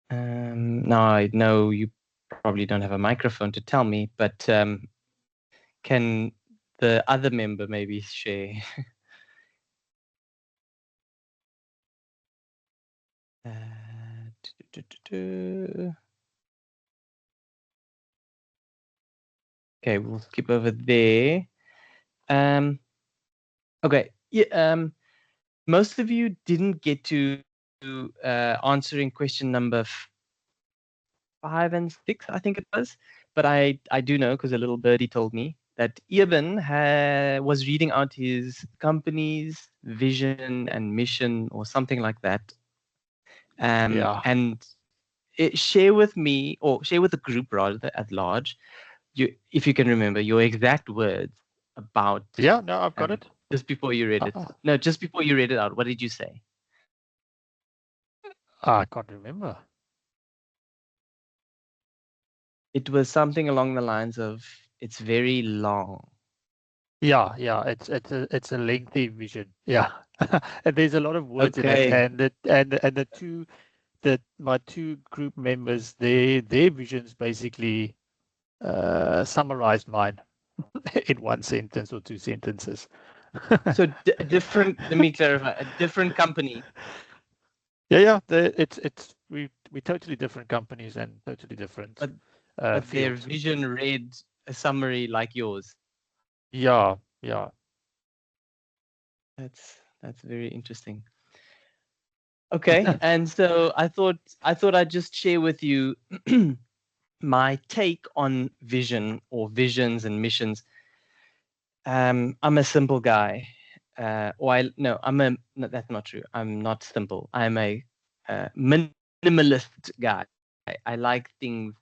Now I know you probably don't have a microphone to tell me, but can the other member maybe share? Okay, we'll skip over there. Okay, yeah, most of you didn't get to answering question number 5 and 6, I think it was, but I do know because a little birdie told me that Eben was reading out his company's vision and mission or something like that. And share with me, or share with the group rather at large, if you can remember your exact words about. Yeah, no, I've got it. Just before you read it. No, just before you read it out. What did you say? I can't remember. It was something along the lines of, it's very long. Yeah, it's a lengthy vision. Yeah, and there's a lot of words in it, and my two group members, their visions basically summarized mine in one sentence or two sentences. So different. Let me clarify. A different company. Yeah. We totally different companies and totally different. But their vision read a summary like yours. Yeah. That's very interesting. Okay, and so I thought I'd just share with you my take on vision or visions and missions. I'm a simple guy. No, that's not true. I'm not simple. I'm a minimalist guy. I like things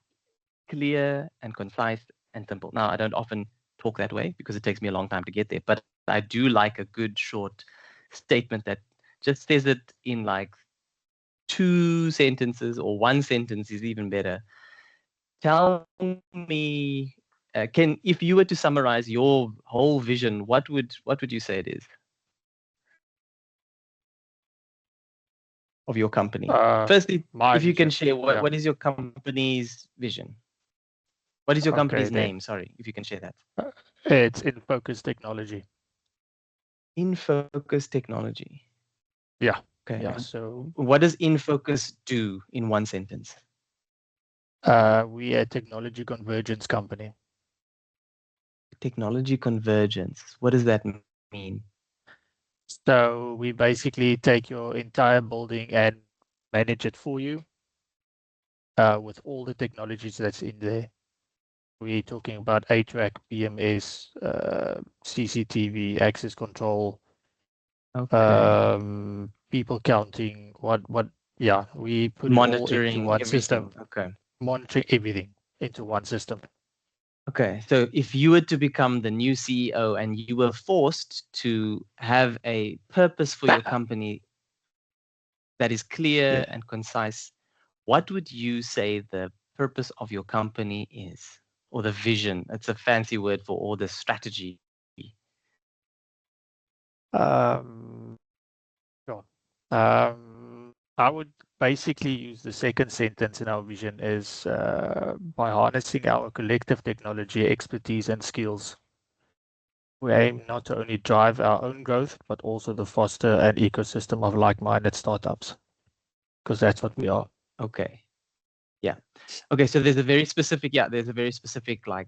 clear and concise and simple. Now, I don't often talk that way because it takes me a long time to get there, but I do like a good short statement that just says it in like 2 sentences, or 1 sentence is even better. Tell me, if you were to summarize your whole vision, what would you say it is of your company? Firstly, if you can share, what is your company's vision? What is your company's name? Sorry, if you can share that. It's In Focus Technology. In Focus Technology. Yeah. Okay. Yeah, so what does InFocus do in one sentence? we're a technology convergence company. Technology convergence. What does that mean? So we basically take your entire building and manage it for you with all the technologies that's in there. We're talking about HVAC, PMS, CCTV, access control, people counting, yeah, we put it all into Monitoring one everything. system. Okay. Monitoring everything into one system. Okay. So if you were to become the new CEO and you were forced to have a purpose for your company that is clear and concise, what would you say the purpose of your company is? Or the vision? It's a fancy word for all the strategy. Sure. I would basically use the second sentence in our vision is by harnessing our collective technology expertise and skills. We aim not to only drive our own growth, but also to foster an ecosystem of like-minded startups, because that's what we are. Okay. Yeah. Okay. So there's a very specific, like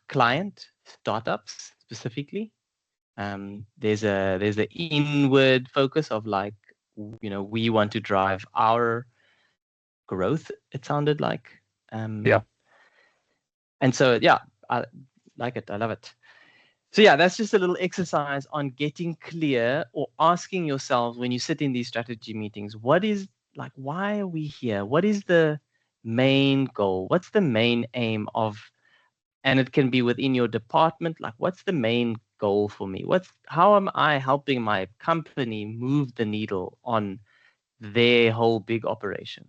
client, startups specifically. There's the inward focus of like, we want to drive our growth, it sounded like. Yeah. And so, yeah, I like it. I love it. So yeah, that's just a little exercise on getting clear or asking yourself when you sit in these strategy meetings, why are we here? What is the main goal? What's the main aim of, and it can be within your department, like what's the main goal for me? How am I helping my company move the needle on their whole big operation?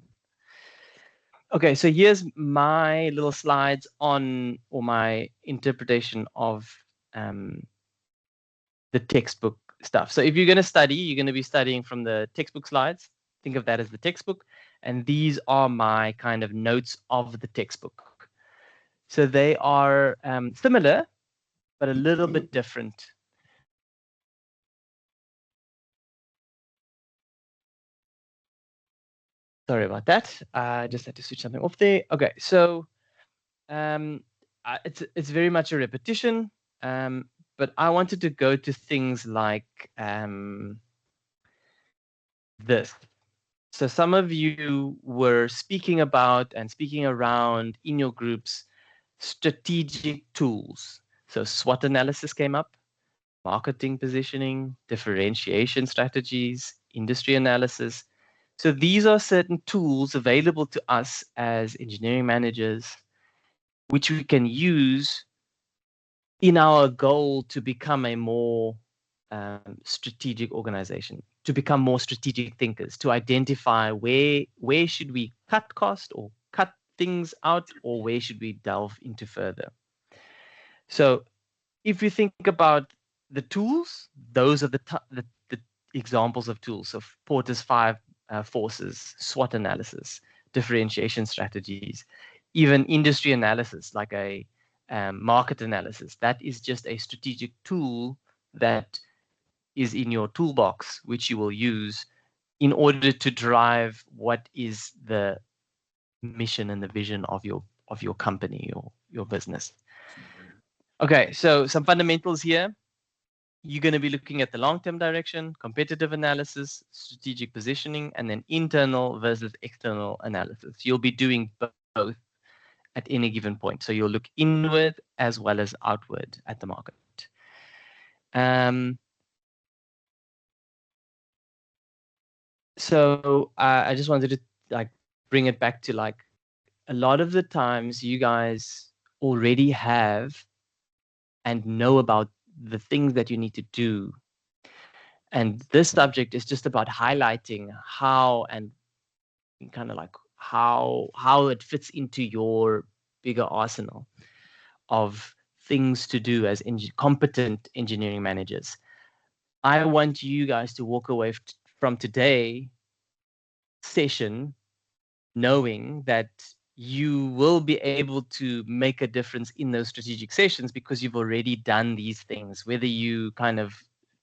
Okay, so here's my little slides on, or my interpretation of the textbook stuff. So if you're going to study, you're going to be studying from the textbook slides. Think of that as the textbook. And these are my kind of notes of the textbook. So they are similar, but a little bit different. Sorry about that. I just had to switch something off there. Okay, so it's very much a repetition, but I wanted to go to things like this. So some of you were speaking about and speaking around in your groups strategic tools. So SWOT analysis came up, marketing positioning, differentiation strategies, industry analysis. So these are certain tools available to us as engineering managers, which we can use in our goal to become a more strategic organization, to become more strategic thinkers, to identify where should we cut cost or cut things out, or where should we delve into further. So if you think about the tools, those are the examples of tools. So Porter's 5 forces, SWOT analysis, differentiation strategies, even industry analysis, like a market analysis. That is just a strategic tool that is in your toolbox, which you will use in order to drive what is the mission and the vision of your company or your business. Okay, so some fundamentals here. You're going to be looking at the long-term direction, competitive analysis, strategic positioning, and then internal versus external analysis. You'll be doing both at any given point. So you'll look inward as well as outward at the market. So I just wanted to bring it back to a lot of the times you guys already have and know about the things that you need to do. And this subject is just about highlighting how and kind of how it fits into your bigger arsenal of things to do as competent engineering managers. I want you guys to walk away from today session knowing that you will be able to make a difference in those strategic sessions because you've already done these things, whether you kind of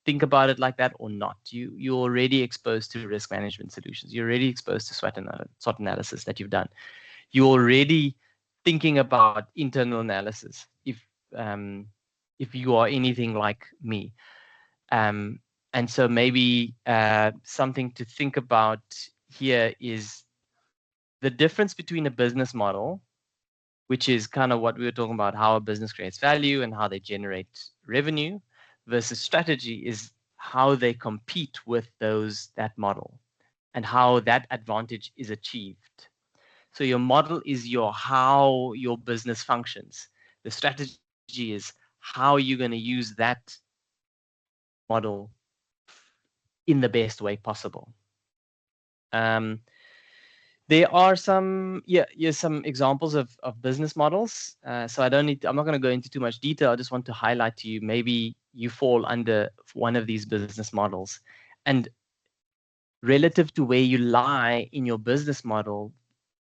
think about it like that or not. You're already exposed to risk management solutions. You're already exposed to SWOT analysis that you've done. You're already thinking about internal analysis if you are anything like me. And so maybe something to think about here is the difference between a business model, which is kind of what we were talking about, how a business creates value and how they generate revenue, versus strategy is how they compete with that model and how that advantage is achieved. So your model is how your business functions. The strategy is how you're going to use that model in the best way possible. There are some examples of business models. So I'm not going to go into too much detail. I just want to highlight to you, maybe you fall under one of these business models. And relative to where you lie in your business model,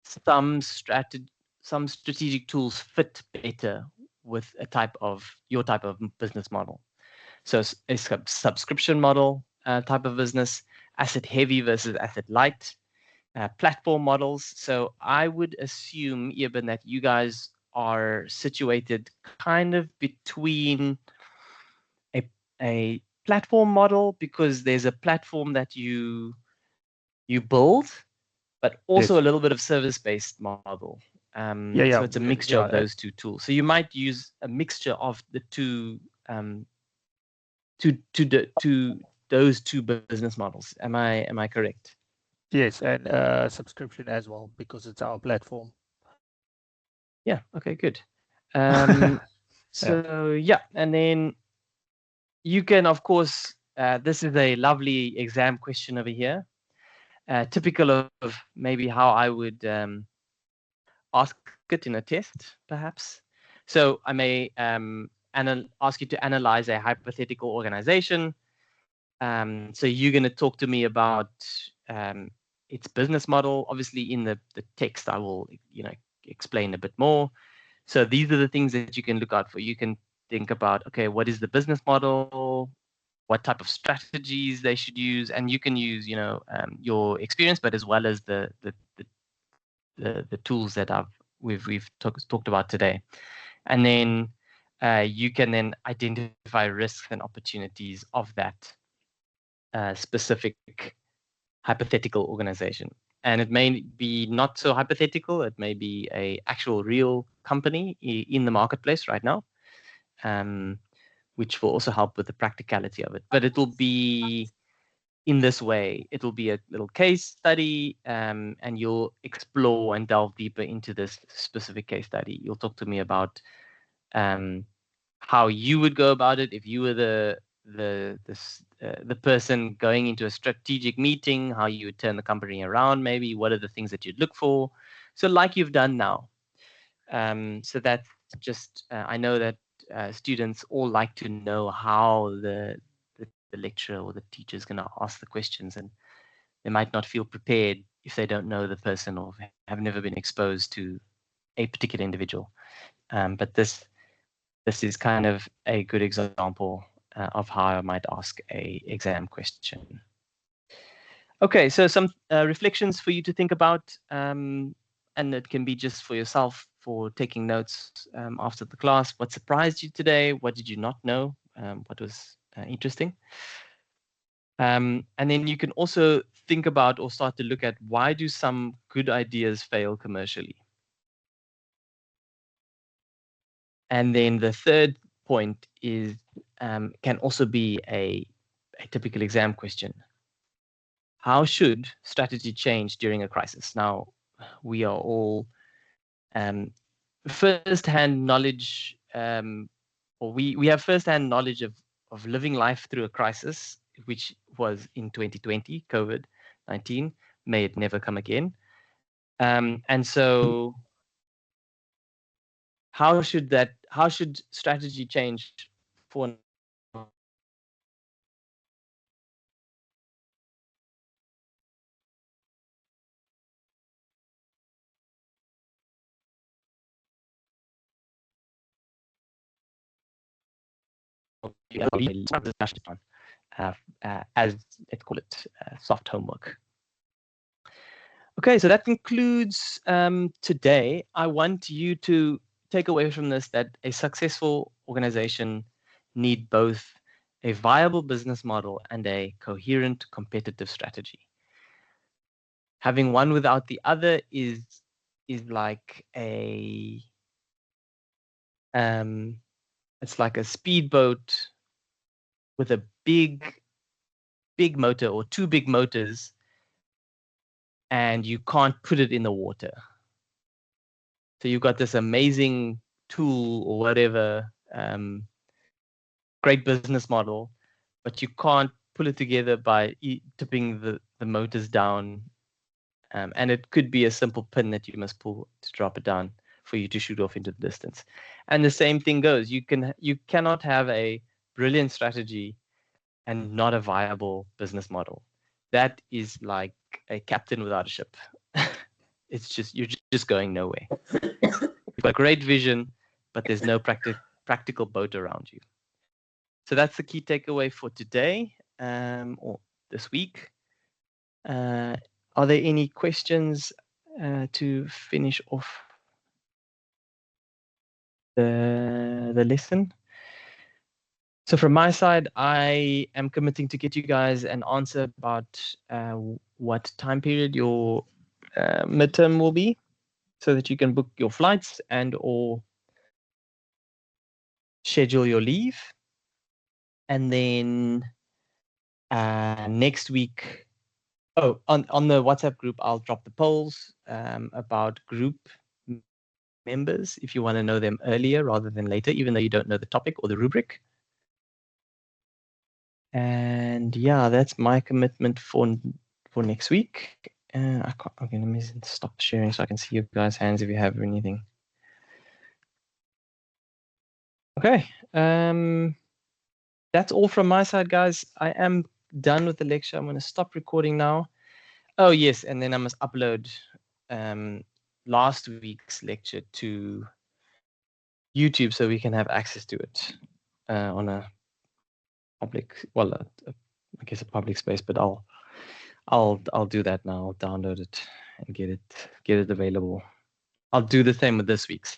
some strategic tools fit better with your type of business model. So a subscription model type of business, asset heavy versus asset light, platform models. So I would assume, Eben, that you guys are situated kind of between a platform model, because there's a platform that you build, but also a little bit of service-based model. So it's a mixture of those two tools. So you might use a mixture of the two those two business models. Am I correct? Yes, and subscription as well, because it's our platform. Yeah. Okay. Good. So yeah, and then you can, of course, this is a lovely exam question over here, typical of maybe how I would ask it in a test, perhaps. So I may ask you to analyze a hypothetical organization. So you're going to talk to me about its business model. Obviously, in the text, I will explain a bit more. So these are the things that you can look out for. You can think about, okay, what is the business model? What type of strategies they should use, and you can use your experience, but as well as the tools that we've talked about today. And then you can then identify risks and opportunities of that specific hypothetical organization. And it may be not so hypothetical. It may be a actual real company in the marketplace right now, which will also help with the practicality of it. But it will be in this way. It will be a little case study, and you'll explore and delve deeper into this specific case study. You'll talk to me about how you would go about it if you were the person going into a strategic meeting, how you would turn the company around, maybe what are the things that you'd look for. So like you've done now. So that's just, I know that students all like to know how the lecturer or the teacher is going to ask the questions, and they might not feel prepared if they don't know the person or have never been exposed to a particular individual. But this is kind of a good example of how I might ask a exam question. Okay, so some reflections for you to think about, and it can be just for yourself for taking notes after the class. What surprised you today? What did you not know? What was interesting? And then you can also think about or start to look at, why do some good ideas fail commercially? And then the third point is can also be a typical exam question. How should strategy change during a crisis? Now, we are all first-hand knowledge, or we have first-hand knowledge of living life through a crisis, which was in 2020, COVID-19. May it never come again. And so how should strategy change for as, let's call it, soft homework. Okay, so that concludes today. I want you to take away from this that a successful organization need both a viable business model and a coherent competitive strategy. Having one without the other is like a it's like a speedboat with a big motor or two big motors, and you can't put it in the water. So you've got this amazing tool or whatever, great business model, but you can't pull it together by tipping the motors down. And it could be a simple pin that you must pull to drop it down for you to shoot off into the distance. And the same thing goes. You cannot have a brilliant strategy and not a viable business model. That is like a captain without a ship. It's just, you're just going nowhere. You've got great vision, but there's no practical boat around you. So that's the key takeaway for today, or this week. Are there any questions to finish off the lesson? So from my side, I am committing to get you guys an answer about what time period your midterm will be, so that you can book your flights and or schedule your leave. And then next week, on the WhatsApp group, I'll drop the polls about group members if you want to know them earlier rather than later, even though you don't know the topic or the rubric. And yeah, that's my commitment for next week. Okay, let me stop sharing so I can see your guys' hands if you have anything. Okay, that's all from my side, guys. I am done with the lecture. I'm going to stop recording now. Oh yes, and then I must upload last week's lecture to YouTube so we can have access to it on a public, well, I guess a public space. But I'll do that now. I'll download it and get it available. I'll do the same with this week's.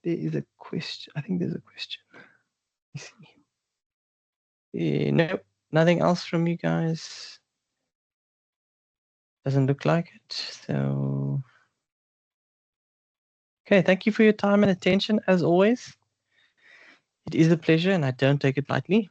There is a question. I think there's a question. Let me see. No, nothing else from you guys. Doesn't look like it. So, okay, thank you for your time and attention as always. It is a pleasure and I don't take it lightly.